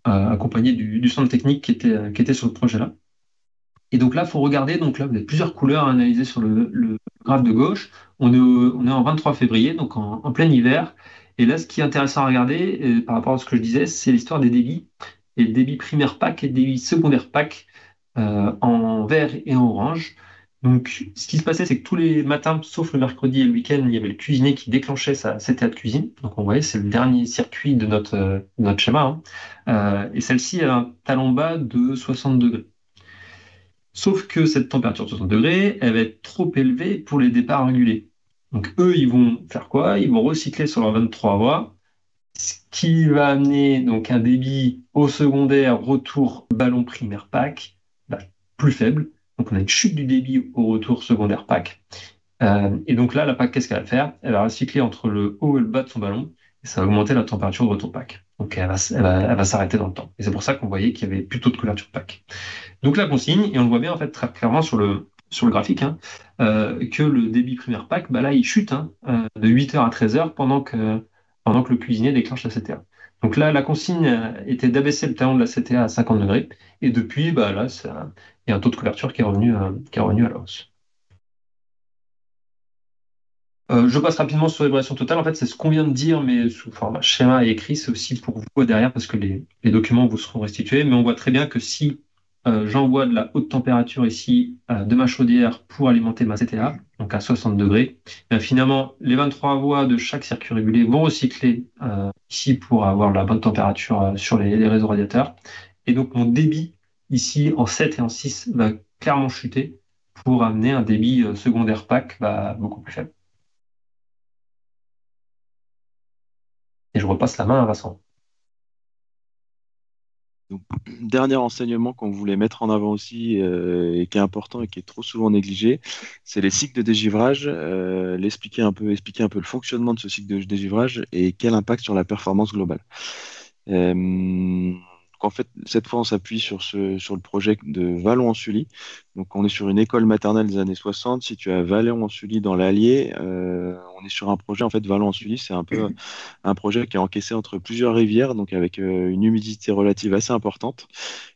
accompagné du centre technique qui était sur le projet-là. Et donc là, il faut regarder, donc là, vous avez plusieurs couleurs à analyser sur le graphe de gauche. On est en 23 février, donc en plein hiver. Et là, ce qui est intéressant à regarder, par rapport à ce que je disais, c'est l'histoire des débits. Et le débit primaire PAC et le débit secondaire PAC en vert et en orange. Donc, ce qui se passait, c'est que tous les matins, sauf le mercredi et le week-end, il y avait le cuisinier qui déclenchait sa CTA de cuisine. Donc, on voyait, c'est le dernier circuit de notre schéma. Et celle-ci, elle a un talon bas de 60 degrés. Sauf que cette température de 60 degrés, elle va être trop élevée pour les départs régulés. Donc, eux, ils vont faire quoi? Ils vont recycler sur leur 23 voies, ce qui va amener donc un débit au secondaire, retour ballon primaire PAC, plus faible. Donc, on a une chute du débit au retour secondaire PAC. Et donc là, la PAC, qu'est-ce qu'elle va faire? Elle va recycler entre le haut et le bas de son ballon, et ça va augmenter la température de retour PAC. Donc, elle va s'arrêter dans le temps. Et c'est pour ça qu'on voyait qu'il y avait plutôt de couverture PAC. Donc, la consigne, et on le voit bien en fait très clairement sur le graphique, que le débit primaire PAC, là, il chute de 8h à 13h pendant que le cuisinier déclenche la CTA. Donc là, la consigne était d'abaisser le talon de la CTA à 50 degrés, et depuis, là, il y a un taux de couverture qui est revenu à la hausse. Je passe rapidement sur l'évaluation totale. En fait, c'est ce qu'on vient de dire, mais sous format schéma et écrit, c'est aussi pour vous derrière parce que les documents vous seront restitués. Mais on voit très bien que si j'envoie de la haute température ici de ma chaudière pour alimenter ma CTA, donc à 60 degrés, finalement, les 23 voies de chaque circuit régulé vont recycler ici pour avoir la bonne température sur les réseaux radiateurs. Et donc, mon débit ici en 7 et en 6 va clairement chuter pour amener un débit secondaire PAC beaucoup plus faible. Et je repasse la main à Vincent. Donc, dernier enseignement qu'on voulait mettre en avant aussi et qui est important et qui est trop souvent négligé, c'est les cycles de dégivrage, expliquer un peu le fonctionnement de ce cycle de dégivrage et quel impact sur la performance globale. En fait, cette fois, on s'appuie sur le projet de Vallon-en-Sully. Donc, on est sur une école maternelle des années 60. Si tu as Vallon-en-Sully dans l'Allier, on est sur un projet, en fait, Vallon-en-Sully, c'est un peu un projet qui est encaissé entre plusieurs rivières, donc avec une humidité relative assez importante.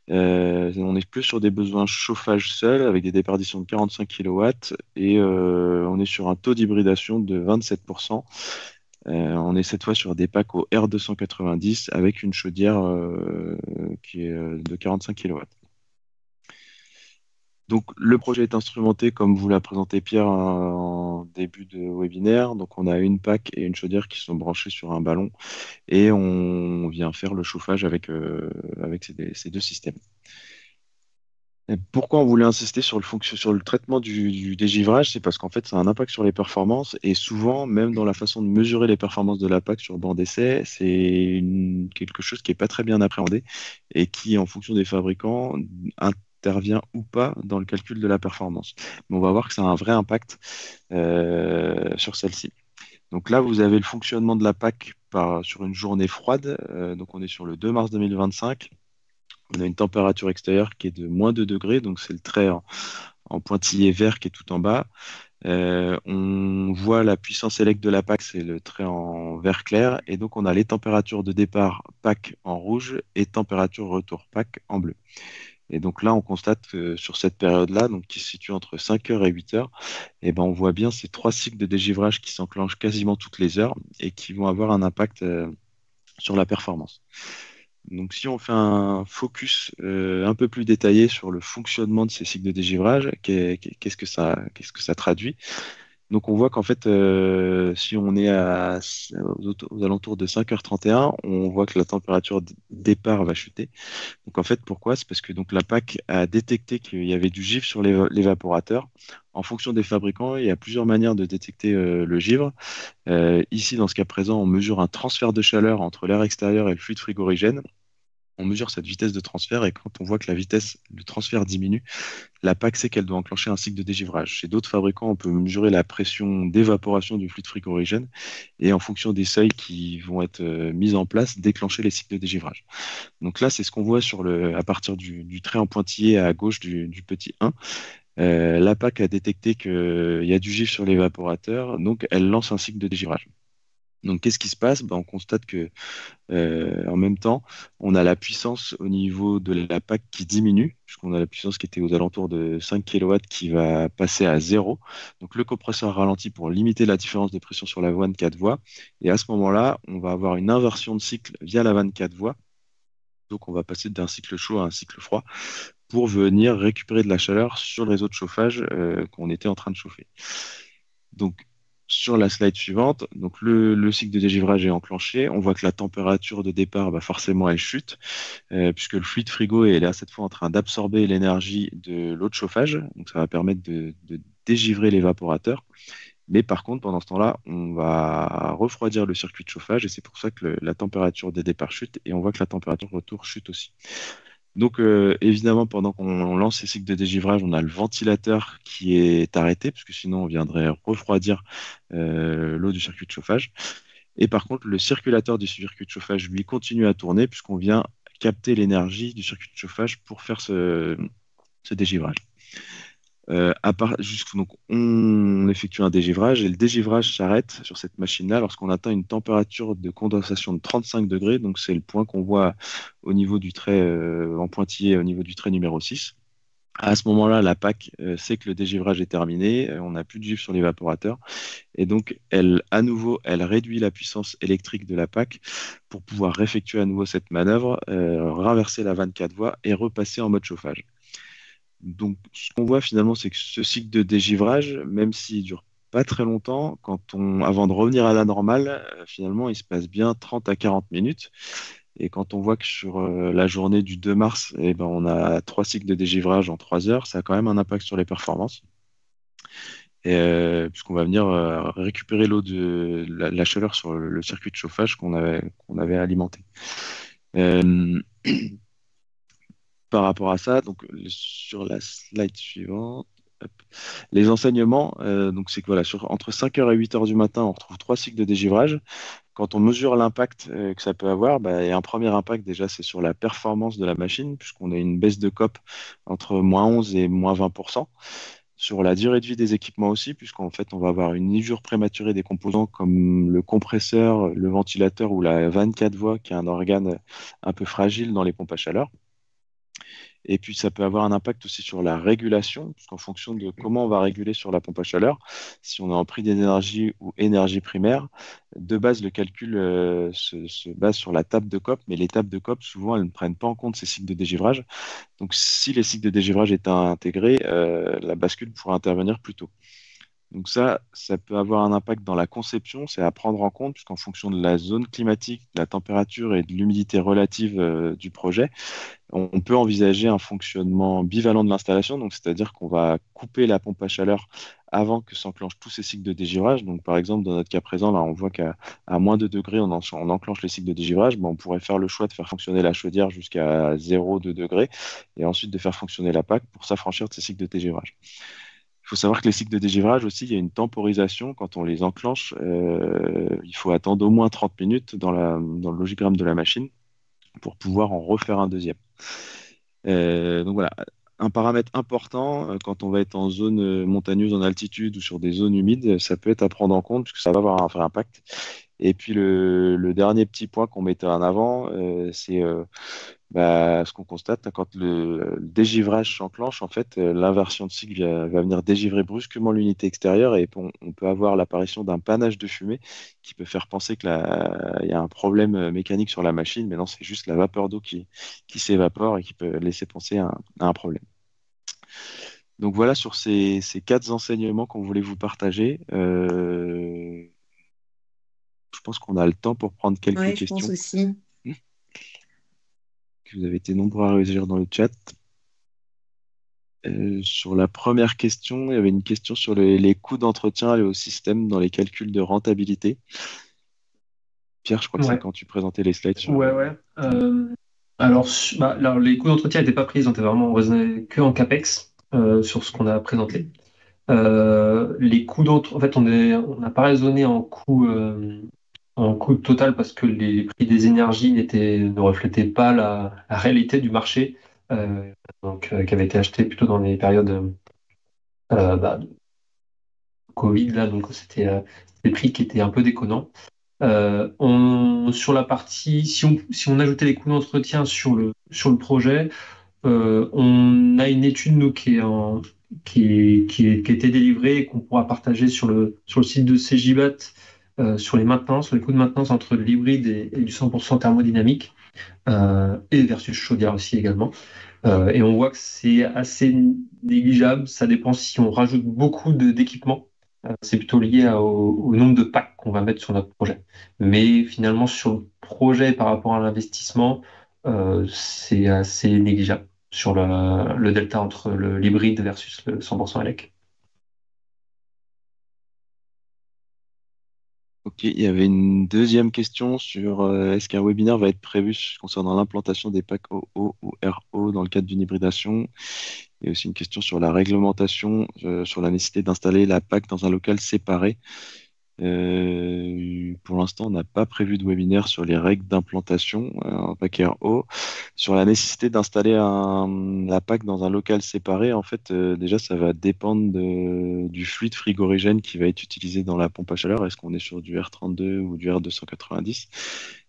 On est plus sur des besoins chauffage seul, avec des déperditions de 45 kW, et on est sur un taux d'hybridation de 27%. On est cette fois sur des packs au R290 avec une chaudière qui est de 45 kW. Donc, le projet est instrumenté comme vous l'a présenté Pierre en début de webinaire. Donc, on a une PAC et une chaudière qui sont branchées sur un ballon et on vient faire le chauffage avec ces deux systèmes. Et pourquoi on voulait insister sur sur le traitement du dégivrage? C'est parce qu'en fait, ça a un impact sur les performances et souvent, même dans la façon de mesurer les performances de la PAC sur banc d'essai, quelque chose qui n'est pas très bien appréhendé et qui, en fonction des fabricants, intervient ou pas dans le calcul de la performance. Mais on va voir que ça a un vrai impact sur celle-ci. Donc là, vous avez le fonctionnement de la PAC sur une journée froide. Donc on est sur le 2 mars 2025. On a une température extérieure qui est de -2 degrés, donc c'est le trait en pointillé vert qui est tout en bas. On voit la puissance élect de la PAC, c'est le trait en vert clair, et donc on a les températures de départ PAC en rouge et température retour PAC en bleu. Et donc là, on constate que sur cette période-là, donc qui se situe entre 5 heures et 8 heures, eh ben, on voit bien ces trois cycles de dégivrage qui s'enclenchent quasiment toutes les heures et qui vont avoir un impact sur la performance. Donc, si on fait un focus un peu plus détaillé sur le fonctionnement de ces cycles de dégivrage, qu'est-ce que ça traduit? Donc, on voit qu'en fait, si on est aux alentours de 5h31, on voit que la température de départ va chuter. Donc, en fait, pourquoi? C'est parce que donc, la PAC a détecté qu'il y avait du givre sur l'évaporateur. En fonction des fabricants, il y a plusieurs manières de détecter le givre. Ici, dans ce cas présent, on mesure un transfert de chaleur entre l'air extérieur et le fluide frigorigène. On mesure cette vitesse de transfert et quand on voit que le transfert diminue, la PAC sait qu'elle doit enclencher un cycle de dégivrage. Chez d'autres fabricants, on peut mesurer la pression d'évaporation du fluide frigorigène et en fonction des seuils qui vont être mis en place, déclencher les cycles de dégivrage. Donc là, c'est ce qu'on voit à partir du trait en pointillé à gauche du petit 1. La PAC a détecté qu'il y a du givre sur l'évaporateur, donc elle lance un cycle de dégivrage. Donc, qu'est-ce qui se passe? Ben, on constate que en même temps, on a la puissance au niveau de la PAC qui diminue, puisqu'on a la puissance qui était aux alentours de 5 kW qui va passer à 0. Donc le compresseur ralentit pour limiter la différence de pression sur la vanne 4 voies. Et à ce moment-là, on va avoir une inversion de cycle via la vanne 4 voies. Donc on va passer d'un cycle chaud à un cycle froid pour venir récupérer de la chaleur sur le réseau de chauffage qu'on était en train de chauffer. Donc, sur la slide suivante, donc le cycle de dégivrage est enclenché. On voit que la température de départ, bah forcément, elle chute, puisque le fluide frigo est là cette fois en train d'absorber l'énergie de l'eau de chauffage. Donc, ça va permettre de dégivrer l'évaporateur. Mais par contre, pendant ce temps-là, on va refroidir le circuit de chauffage et c'est pour ça que la température de départ chute et on voit que la température de retour chute aussi. Donc, évidemment, pendant qu'on lance ces cycles de dégivrage, on a le ventilateur qui est arrêté, parce que sinon, on viendrait refroidir l'eau du circuit de chauffage. Et par contre, le circulateur du circuit de chauffage, lui, continue à tourner, puisqu'on vient capter l'énergie du circuit de chauffage pour faire ce dégivrage. Donc, on effectue un dégivrage et le dégivrage s'arrête sur cette machine-là lorsqu'on atteint une température de condensation de 35 degrés. Donc, c'est le point qu'on voit au niveau du trait en pointillé, au niveau du trait numéro 6. À ce moment-là, la PAC sait que le dégivrage est terminé, on n'a plus de givre sur l'évaporateur. Et donc, à nouveau, elle réduit la puissance électrique de la PAC pour pouvoir effectuer à nouveau cette manœuvre, renverser la vanne 4 voies et repasser en mode chauffage. Donc, ce qu'on voit finalement, c'est que ce cycle de dégivrage, même s'il dure pas très longtemps, avant de revenir à la normale, finalement, il se passe bien 30 à 40 minutes. Et quand on voit que sur la journée du 2 mars, eh ben, on a 3 cycles de dégivrage en 3 heures, ça a quand même un impact sur les performances. Puisqu'on va venir récupérer la chaleur sur le circuit de chauffage qu'on avait alimenté. Par rapport à ça, donc sur la slide suivante, hop, les enseignements, donc c'est que voilà, entre 5 heures et 8 heures du matin, on retrouve 3 cycles de dégivrage. Quand on mesure l'impact que ça peut avoir, bah, il y a un premier impact déjà, c'est sur la performance de la machine, puisqu'on a une baisse de COP entre -11 et -20%. Sur la durée de vie des équipements aussi, puisqu'en fait, on va avoir une usure prématurée des composants comme le compresseur, le ventilateur ou la vanne 4 voies, qui est un organe un peu fragile dans les pompes à chaleur. Et puis, ça peut avoir un impact aussi sur la régulation, puisqu'en fonction de comment on va réguler sur la pompe à chaleur, si on est en prix d'énergie ou énergie primaire, de base, le calcul se base sur la table de COP, mais les tables de COP, souvent, elles ne prennent pas en compte ces cycles de dégivrage. Donc, si les cycles de dégivrage étaient intégrés, la bascule pourrait intervenir plus tôt. Donc ça peut avoir un impact dans la conception, c'est à prendre en compte, puisqu'en fonction de la zone climatique, de la température et de l'humidité relative du projet, on peut envisager un fonctionnement bivalent de l'installation, donc c'est-à-dire qu'on va couper la pompe à chaleur avant que s'enclenchent tous ces cycles de dégivrage. Donc par exemple, dans notre cas présent, là, on voit qu'à moins de degrés, on enclenche les cycles de dégivrage. On pourrait faire le choix de faire fonctionner la chaudière jusqu'à 0,2 degrés et ensuite de faire fonctionner la PAC pour s'affranchir de ces cycles de dégivrage. Il faut savoir que les cycles de dégivrage aussi, il y a une temporisation. Quand on les enclenche, il faut attendre au moins 30 minutes dans le logigramme de la machine pour pouvoir en refaire un deuxième. Donc voilà, un paramètre important quand on va être en zone montagneuse, en altitude ou sur des zones humides, ça peut être à prendre en compte puisque ça va avoir un vrai impact. Et puis le dernier petit point qu'on mettait en avant, c'est ce qu'on constate quand le dégivrage s'enclenche, en fait, l'inversion de cycle va venir dégivrer brusquement l'unité extérieure et on peut avoir l'apparition d'un panache de fumée qui peut faire penser qu'il y a un problème mécanique sur la machine, mais non, c'est juste la vapeur d'eau qui s'évapore et qui peut laisser penser à un problème. Donc voilà sur ces quatre enseignements qu'on voulait vous partager. Je pense qu'on a le temps pour prendre quelques Ouais, je pense questions. aussi. Vous avez été nombreux à réagir dans le chat. Sur la première question, il y avait une question sur les coûts d'entretien liés au système dans les calculs de rentabilité. Pierre, je crois que c'est Ouais, quand tu présentais les slides sur ouais, ouais. Alors, alors, les coûts d'entretien n'étaient pas pris, on raisonnait que en CAPEX sur ce qu'on a présenté. Les coûts d'entretien, en fait, on n'a pas raisonné en coût total parce que les prix des énergies ne reflétaient pas la réalité du marché, qui avait été acheté plutôt dans les périodes de Covid, là, donc c'était des prix qui étaient un peu déconnants. Sur la partie, si on ajoutait les coûts d'entretien sur le projet, on a une étude, nous, qui a été délivrée et qu'on pourra partager sur le site de Cegibat sur les coûts de maintenance entre l'hybride et du 100% thermodynamique, et versus chaudière aussi également. Et on voit que c'est assez négligeable. Ça dépend si on rajoute beaucoup d'équipements. C'est plutôt lié au nombre de packs qu'on va mettre sur notre projet. Mais finalement, sur le projet par rapport à l'investissement, c'est assez négligeable sur le delta entre l'hybride versus le 100% élec. Ok, il y avait une deuxième question sur est-ce qu'un webinaire va être prévu concernant l'implantation des packs OO ou RO dans le cadre d'une hybridation? Il y a aussi une question sur la réglementation, sur la nécessité d'installer la PAC dans un local séparé. Pour l'instant, on n'a pas prévu de webinaire sur les règles d'implantation en PAC RO. Sur la nécessité d'installer la PAC dans un local séparé, en fait, déjà, ça va dépendre du fluide frigorigène qui va être utilisé dans la pompe à chaleur. Est-ce qu'on est sur du R32 ou du R290?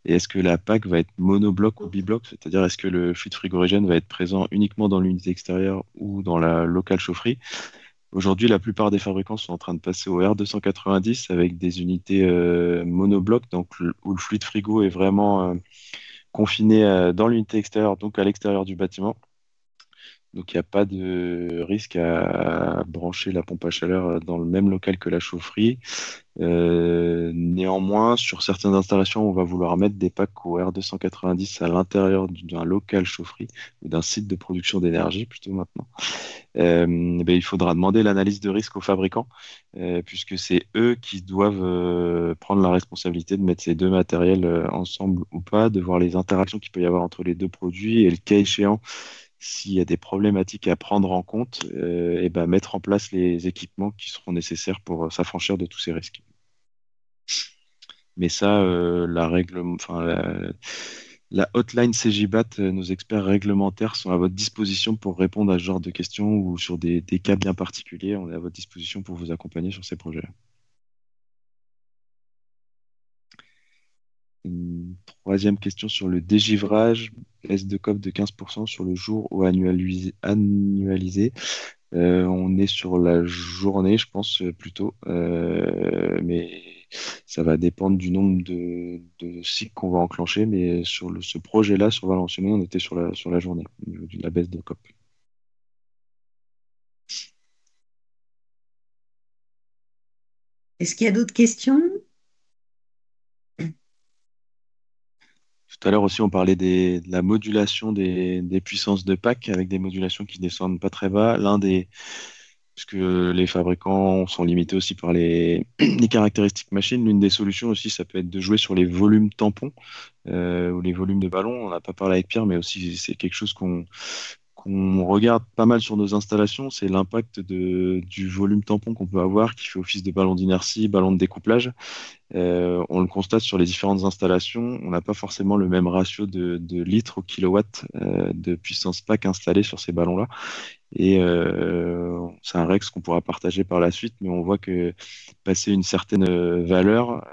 Et est-ce que la PAC va être monobloc ou bibloc? C'est-à-dire, est-ce que le fluide frigorigène va être présent uniquement dans l'unité extérieure ou dans la locale chaufferie? Aujourd'hui, la plupart des fabricants sont en train de passer au R290 avec des unités monobloc, donc où le fluide frigo est vraiment confiné dans l'unité extérieure, donc à l'extérieur du bâtiment. Donc il n'y a pas de risque à brancher la pompe à chaleur dans le même local que la chaufferie. Néanmoins, sur certaines installations, on va vouloir mettre des packs au R290 à l'intérieur d'un local chaufferie ou d'un site de production d'énergie plutôt maintenant. Il faudra demander l'analyse de risque aux fabricants, puisque c'est eux qui doivent prendre la responsabilité de mettre ces deux matériels ensemble ou pas, de voir les interactions qu'il peut y avoir entre les deux produits et le cas échéant, s'il y a des problématiques à prendre en compte, mettre en place les équipements qui seront nécessaires pour s'affranchir de tous ces risques. Mais ça, la hotline CJBAT, nos experts réglementaires sont à votre disposition pour répondre à ce genre de questions ou sur des cas bien particuliers. On est à votre disposition pour vous accompagner sur ces projets. Une troisième question sur le dégivrage, baisse de COP de 15% sur le jour ou annualisé. On est sur la journée, je pense, plutôt. Mais ça va dépendre du nombre de cycles qu'on va enclencher. Mais sur ce projet-là, sur Valenciennes, on était sur la journée, au niveau de la baisse de COP. Est-ce qu'il y a d'autres questions? Tout à l'heure aussi, on parlait de la modulation des puissances de pack avec des modulations qui descendent pas très bas. Puisque les fabricants sont limités aussi par les caractéristiques machines, l'une des solutions aussi, ça peut être de jouer sur les volumes tampons ou les volumes de ballons. On n'a pas parlé avec Pierre, mais aussi c'est quelque chose qu'on regarde pas mal sur nos installations, c'est l'impact du volume tampon qu'on peut avoir, qui fait office de ballon d'inertie, ballon de découplage. On le constate sur les différentes installations, on n'a pas forcément le même ratio de litres au kilowatt de puissance pack installée sur ces ballons-là. Et c'est un Rex qu'on pourra partager par la suite, mais on voit que passer une certaine valeur,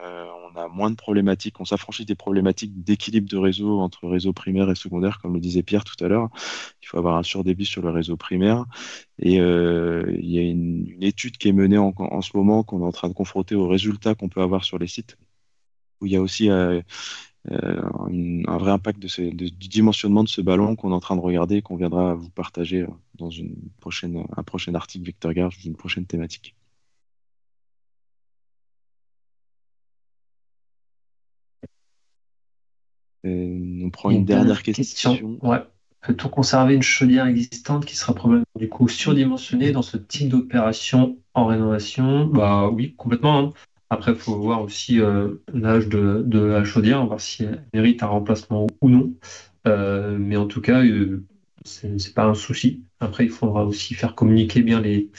on a moins de problématiques, on s'affranchit des problématiques d'équilibre de réseau entre réseau primaire et secondaire, comme le disait Pierre tout à l'heure. Il faut avoir un surdébit sur le réseau primaire. Et il y a une étude qui est menée en ce moment, qu'on est en train de confronter aux résultats qu'on peut avoir sur les sites, où il y a aussi un vrai impact du dimensionnement de ce ballon qu'on est en train de regarder et qu'on viendra vous partager dans un prochain article Vector Gauge, une prochaine thématique. On prend Il y a une une dernière dernière question. question. Ouais. Peut-on conserver une chaudière existante qui sera probablement du coup surdimensionnée dans ce type d'opération en rénovation? Bah oui, complètement, hein. Après, il faut voir aussi l'âge de la chaudière, voir si elle mérite un remplacement ou non. Mais en tout cas, c'est pas un souci. Après, il faudra aussi faire communiquer bien les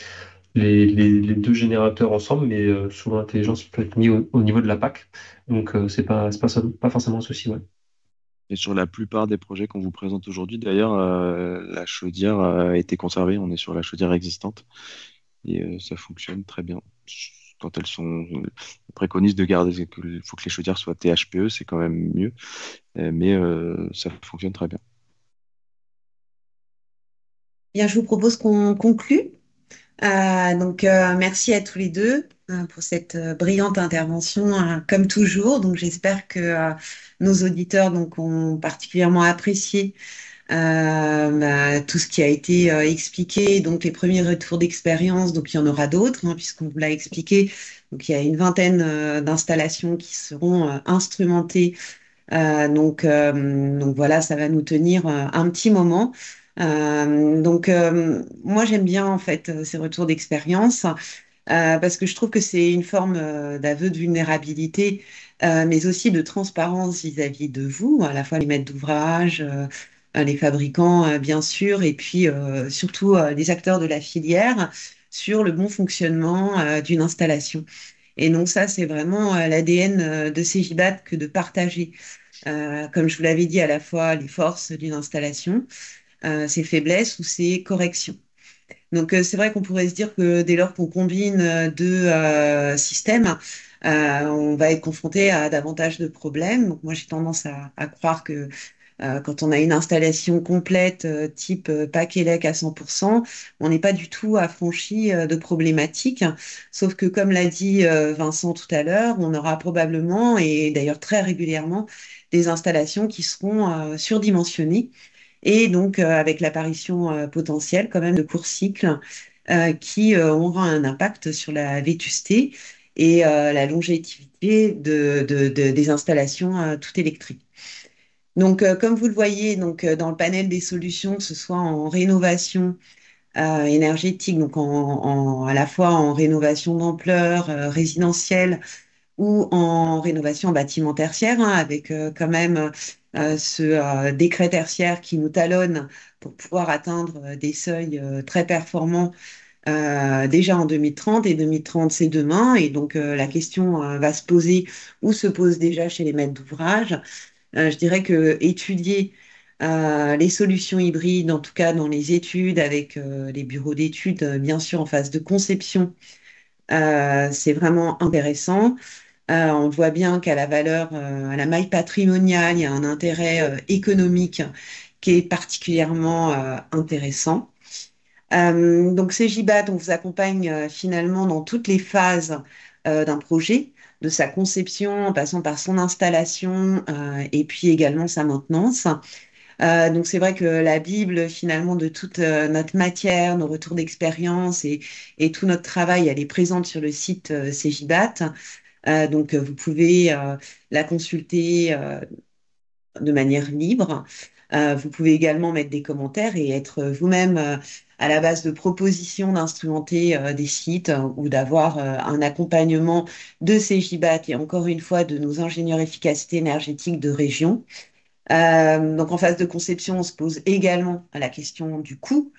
deux générateurs ensemble, mais sous l'intelligence peut être mis au niveau de la PAC. Donc, pas forcément un souci, ouais. Et sur la plupart des projets qu'on vous présente aujourd'hui, d'ailleurs, la chaudière a été conservée. On est sur la chaudière existante et ça fonctionne très bien. Quand elles sont, on préconise de garder, il faut que les chaudières soient THPE, c'est quand même mieux, mais ça fonctionne très bien. Bien, je vous propose qu'on conclue. Merci à tous les deux pour cette brillante intervention, comme toujours. Donc, j'espère que nos auditeurs donc, ont particulièrement apprécié tout ce qui a été expliqué. Donc, les premiers retours d'expérience, donc il y en aura d'autres, hein, puisqu'on vous l'a expliqué. Donc, il y a une vingtaine d'installations qui seront instrumentées. Donc voilà, ça va nous tenir un petit moment. Moi, j'aime bien en fait ces retours d'expérience parce que je trouve que c'est une forme d'aveu de vulnérabilité, mais aussi de transparence vis-à-vis de vous, à la fois les maîtres d'ouvrage, les fabricants, bien sûr, et puis surtout les acteurs de la filière sur le bon fonctionnement d'une installation. Et donc ça, c'est vraiment l'ADN de Cegibat que de partager, comme je vous l'avais dit, à la fois les forces d'une installation, ses faiblesses ou ses corrections. Donc, c'est vrai qu'on pourrait se dire que dès lors qu'on combine deux systèmes, on va être confronté à davantage de problèmes. Donc, moi, j'ai tendance à croire que quand on a une installation complète type pack élec à 100%, on n'est pas du tout affranchi de problématiques. Sauf que, comme l'a dit Vincent tout à l'heure, on aura probablement, et d'ailleurs très régulièrement, des installations qui seront surdimensionnées et donc avec l'apparition potentielle quand même de courts cycles qui auront un impact sur la vétusté et la longévité des installations toutes électriques. Donc, comme vous le voyez, donc, dans le panel des solutions, que ce soit en rénovation énergétique, donc à la fois en rénovation d'ampleur résidentielle ou en rénovation bâtiment tertiaire, hein, avec quand même ce décret tertiaire qui nous talonne pour pouvoir atteindre des seuils très performants déjà en 2030. Et 2030, c'est demain. Et donc, la question va se poser ou se pose déjà chez les maîtres d'ouvrage. Je dirais que étudier les solutions hybrides, en tout cas dans les études, avec les bureaux d'études, bien sûr, en phase de conception, c'est vraiment intéressant. On voit bien qu'à la valeur, à la maille patrimoniale, il y a un intérêt économique qui est particulièrement intéressant. Donc, Cegibat, on vous accompagne finalement dans toutes les phases d'un projet, de sa conception en passant par son installation et puis également sa maintenance. Donc, c'est vrai que la Bible, finalement, de toute notre matière, nos retours d'expérience et tout notre travail, elle est présente sur le site Cegibat. Donc, vous pouvez la consulter de manière libre. Vous pouvez également mettre des commentaires et être vous-même à la base de propositions d'instrumenter des sites ou d'avoir un accompagnement de Cegibat et encore une fois de nos ingénieurs efficacité énergétique de région. Donc en phase de conception, on se pose également à la question du coût,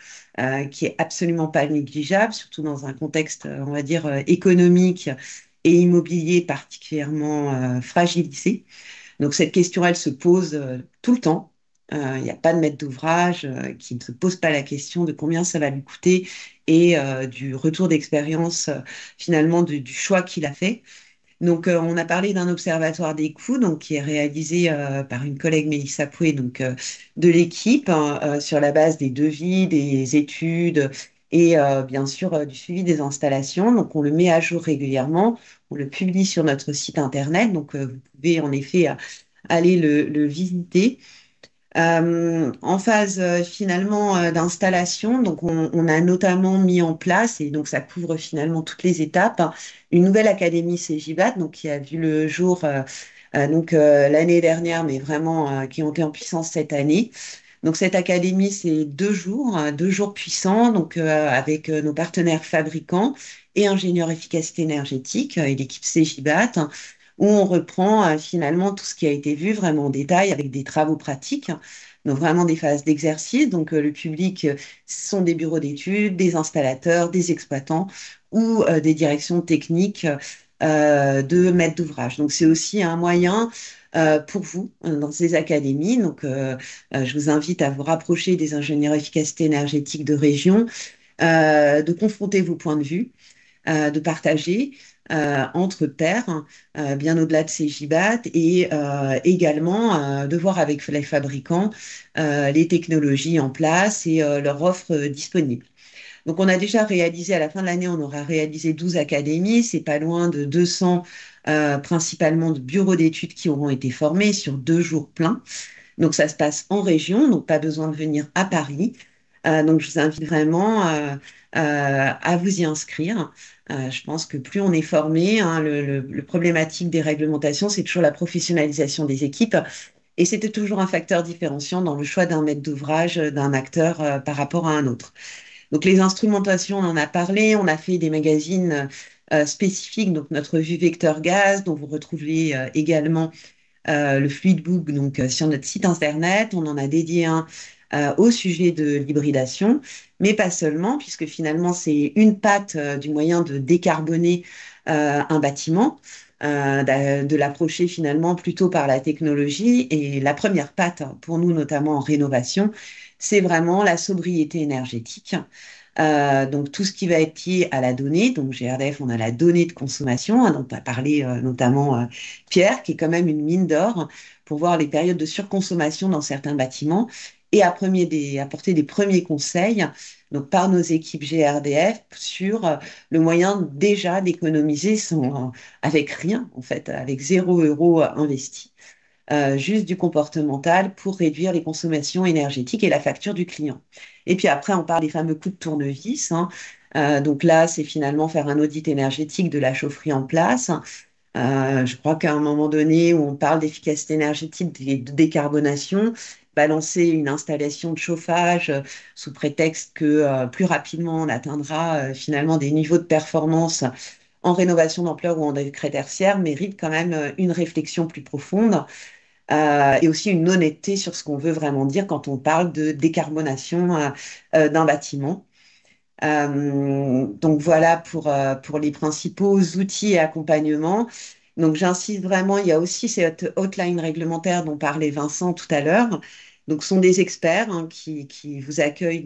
qui est absolument pas négligeable, surtout dans un contexte, on va dire, économique et immobilier particulièrement fragilisé. Donc cette question, elle se pose tout le temps. Il n'y a pas de maître d'ouvrage qui ne se pose pas la question de combien ça va lui coûter et du retour d'expérience finalement du choix qu'il a fait. Donc, on a parlé d'un observatoire des coûts, donc qui est réalisé par une collègue Mélissa Pouet, donc de l'équipe, hein, sur la base des devis, des études et bien sûr du suivi des installations. Donc, on le met à jour régulièrement, on le publie sur notre site internet. Donc, vous pouvez en effet aller le visiter. En phase finalement d'installation, donc on a notamment mis en place, et donc ça couvre finalement toutes les étapes, hein, une nouvelle académie Cegibat, donc qui a vu le jour l'année dernière, mais vraiment qui est montée en puissance cette année. Donc cette académie, c'est 2 jours, 2 jours puissants, donc avec nos partenaires fabricants et ingénieurs efficacité énergétique et l'équipe Cegibat, hein, où on reprend finalement tout ce qui a été vu vraiment en détail avec des travaux pratiques, hein. Donc vraiment des phases d'exercice. Donc le public, ce sont des bureaux d'études, des installateurs, des exploitants ou des directions techniques de maîtres d'ouvrage. Donc c'est aussi un moyen pour vous dans ces académies. Donc je vous invite à vous rapprocher des ingénieurs efficacité énergétique de région, de confronter vos points de vue, de partager entre pairs, hein, bien au-delà de ces GIBAT, et également de voir avec les fabricants les technologies en place et leur offre disponible. Donc, on a déjà réalisé, à la fin de l'année, on aura réalisé 12 académies, c'est pas loin de 200 principalement de bureaux d'études qui auront été formés sur 2 jours pleins. Donc, ça se passe en région, donc pas besoin de venir à Paris. Donc, je vous invite vraiment à vous y inscrire. Je pense que plus on est formé, hein, le problématique des réglementations, c'est toujours la professionnalisation des équipes. Et c'était toujours un facteur différenciant dans le choix d'un maître d'ouvrage, d'un acteur par rapport à un autre. Donc, les instrumentations, on en a parlé. On a fait des magazines spécifiques, donc notre vue vecteur gaz, dont vous retrouvez également le Fluidbook donc, sur notre site internet. On en a dédié un au sujet de l'hybridation, mais pas seulement, puisque finalement, c'est une patte du moyen de décarboner un bâtiment, de l'approcher finalement plutôt par la technologie. Et la première patte, hein, pour nous, notamment en rénovation, c'est vraiment la sobriété énergétique. Donc tout ce qui va être lié à la donnée, donc GRDF, on a la donnée de consommation, hein, dont a parlé notamment Pierre, qui est quand même une mine d'or pour voir les périodes de surconsommation dans certains bâtiments et apporter des premiers conseils donc par nos équipes GRDF sur le moyen déjà d'économiser avec rien, en fait, avec 0 € investi. Juste du comportemental pour réduire les consommations énergétiques et la facture du client. Et puis après, on parle des fameux coups de tournevis, hein. Donc là, c'est finalement faire un audit énergétique de la chaufferie en place. Je crois qu'à un moment donné où on parle d'efficacité énergétique, de décarbonation, balancer une installation de chauffage sous prétexte que plus rapidement on atteindra finalement des niveaux de performance en rénovation d'ampleur ou en décret tertiaire mérite quand même une réflexion plus profonde et aussi une honnêteté sur ce qu'on veut vraiment dire quand on parle de décarbonation d'un bâtiment. Donc voilà pour les principaux outils et accompagnements. Donc j'insiste vraiment, il y a aussi cette hotline réglementaire dont parlait Vincent tout à l'heure. Donc ce sont des experts hein, qui vous accueillent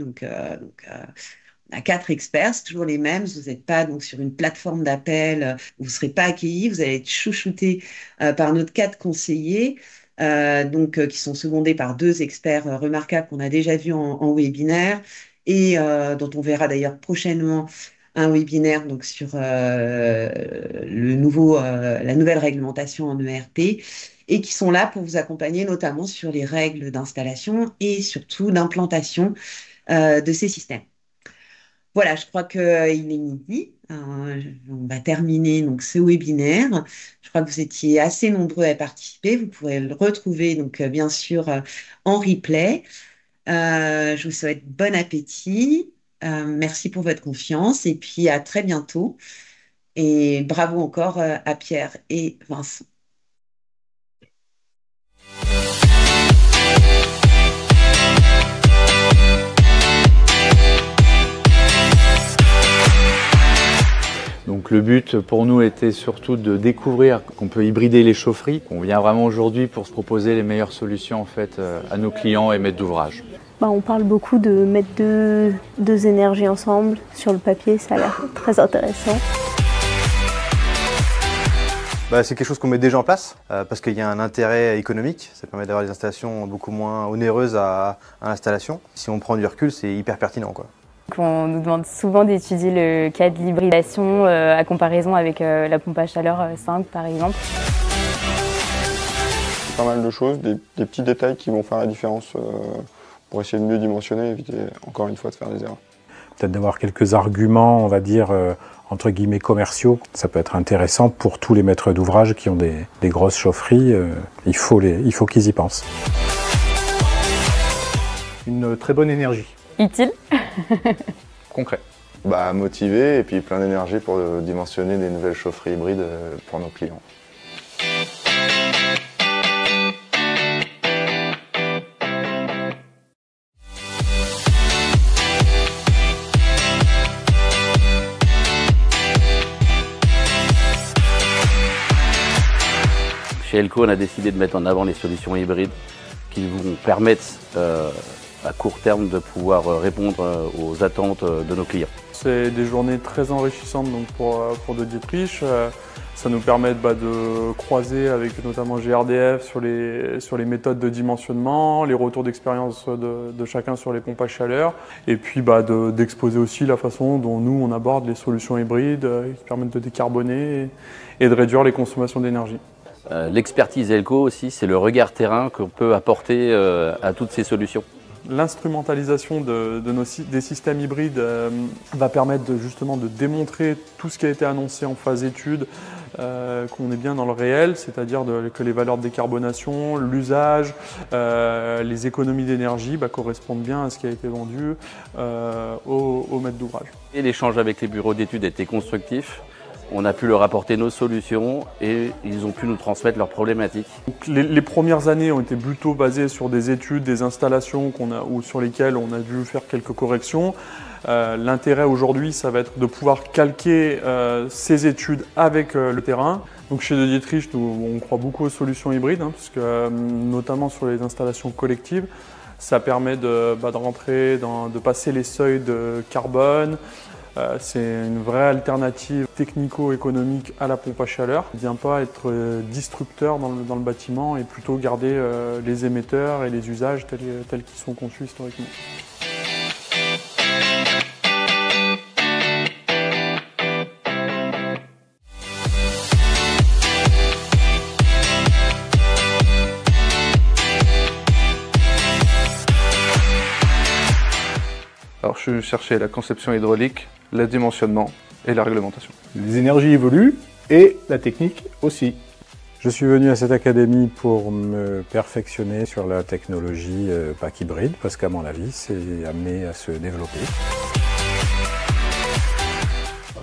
On a 4 experts, c'est toujours les mêmes. Vous n'êtes pas donc sur une plateforme d'appel, vous ne serez pas accueillis. Vous allez être chouchoutés par notre 4 conseillers, qui sont secondés par 2 experts remarquables qu'on a déjà vus en webinaire et dont on verra d'ailleurs prochainement un webinaire donc sur la nouvelle réglementation en ERP et qui sont là pour vous accompagner notamment sur les règles d'installation et surtout d'implantation de ces systèmes. Voilà, je crois qu'il est midi. On va terminer donc ce webinaire. Je crois que vous étiez assez nombreux à participer. Vous pourrez le retrouver donc bien sûr en replay. Je vous souhaite bon appétit. Merci pour votre confiance et puis à très bientôt. Et bravo encore à Pierre et Vincent. Donc le but pour nous était surtout de découvrir qu'on peut hybrider les chaufferies, qu'on vient vraiment aujourd'hui pour se proposer les meilleures solutions en fait à nos clients et maîtres d'ouvrage. On parle beaucoup de mettre deux énergies ensemble. Sur le papier, ça a l'air très intéressant. C'est quelque chose qu'on met déjà en place parce qu'il y a un intérêt économique. Ça permet d'avoir des installations beaucoup moins onéreuses à l'installation. Si on prend du recul, c'est hyper pertinent, quoi. On nous demande souvent d'étudier le cas de l'hybridation à comparaison avec la pompe à chaleur simple par exemple. C'est pas mal de choses, des petits détails qui vont faire la différence pour essayer de mieux dimensionner et éviter encore une fois de faire des erreurs. Peut-être d'avoir quelques arguments, on va dire, entre guillemets commerciaux. Ça peut être intéressant pour tous les maîtres d'ouvrage qui ont des grosses chaufferies. Il faut qu'ils y pensent. Une très bonne énergie. Utile. Concret. Motivé et puis plein d'énergie pour dimensionner des nouvelles chaufferies hybrides pour nos clients. Chez Elco, on a décidé de mettre en avant les solutions hybrides qui vont permettre à court terme de pouvoir répondre aux attentes de nos clients. C'est des journées très enrichissantes donc pour De Dietrich. Ça nous permet de croiser avec notamment GRDF sur les méthodes de dimensionnement, les retours d'expérience de chacun sur les pompes à chaleur et puis d'exposer aussi la façon dont nous on aborde les solutions hybrides qui permettent de décarboner et de réduire les consommations d'énergie. L'expertise Elco aussi, c'est le regard terrain qu'on peut apporter à toutes ces solutions. L'instrumentalisation des systèmes hybrides va permettre justement de démontrer tout ce qui a été annoncé en phase étude, qu'on est bien dans le réel, c'est-à-dire que les valeurs de décarbonation, l'usage, les économies d'énergie correspondent bien à ce qui a été vendu aux maîtres d'ouvrage. Et l'échange avec les bureaux d'études était constructif. On a pu leur apporter nos solutions et ils ont pu nous transmettre leurs problématiques. Donc les premières années ont été plutôt basées sur des études, des installations sur lesquelles on a dû faire quelques corrections. L'intérêt aujourd'hui, ça va être de pouvoir calquer ces études avec le terrain. Donc chez De Dietrich, on croit beaucoup aux solutions hybrides, puisque notamment sur les installations collectives, ça permet de rentrer, de passer les seuils de carbone. C'est une vraie alternative technico-économique à la pompe à chaleur. Il ne vient pas être disrupteur dans le bâtiment et plutôt garder les émetteurs et les usages tels qu'ils sont conçus historiquement. Alors je cherchais la conception hydraulique, le dimensionnement et la réglementation. Les énergies évoluent et la technique aussi. Je suis venu à cette académie pour me perfectionner sur la technologie PAC hybride parce qu'à mon avis, c'est amené à se développer.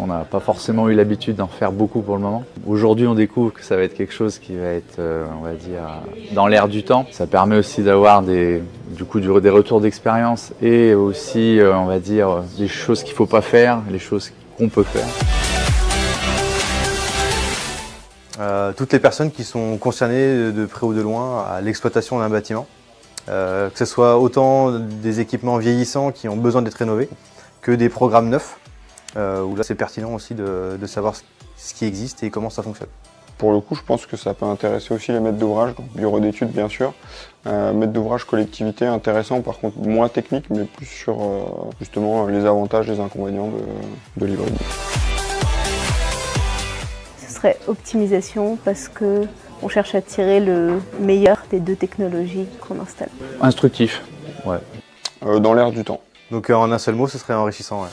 On n'a pas forcément eu l'habitude d'en faire beaucoup pour le moment. Aujourd'hui, on découvre que ça va être quelque chose qui va être, on va dire, dans l'air du temps. Ça permet aussi d'avoir des retours d'expérience et aussi, on va dire, des choses qu'il ne faut pas faire, les choses qu'on peut faire. Toutes les personnes qui sont concernées de près ou de loin à l'exploitation d'un bâtiment, que ce soit autant des équipements vieillissants qui ont besoin d'être rénovés, que des programmes neufs, où là c'est pertinent aussi de savoir ce qui existe et comment ça fonctionne. Pour le coup, je pense que ça peut intéresser aussi les maîtres d'ouvrage, donc bureau d'études bien sûr, maîtres d'ouvrage collectivité, intéressant par contre moins technique, mais plus sur justement les avantages et les inconvénients de l'hybride. Ce serait optimisation parce que on cherche à tirer le meilleur des deux technologies qu'on installe. Instructif, ouais. Dans l'air du temps. Donc en un seul mot, ce serait enrichissant. Ouais.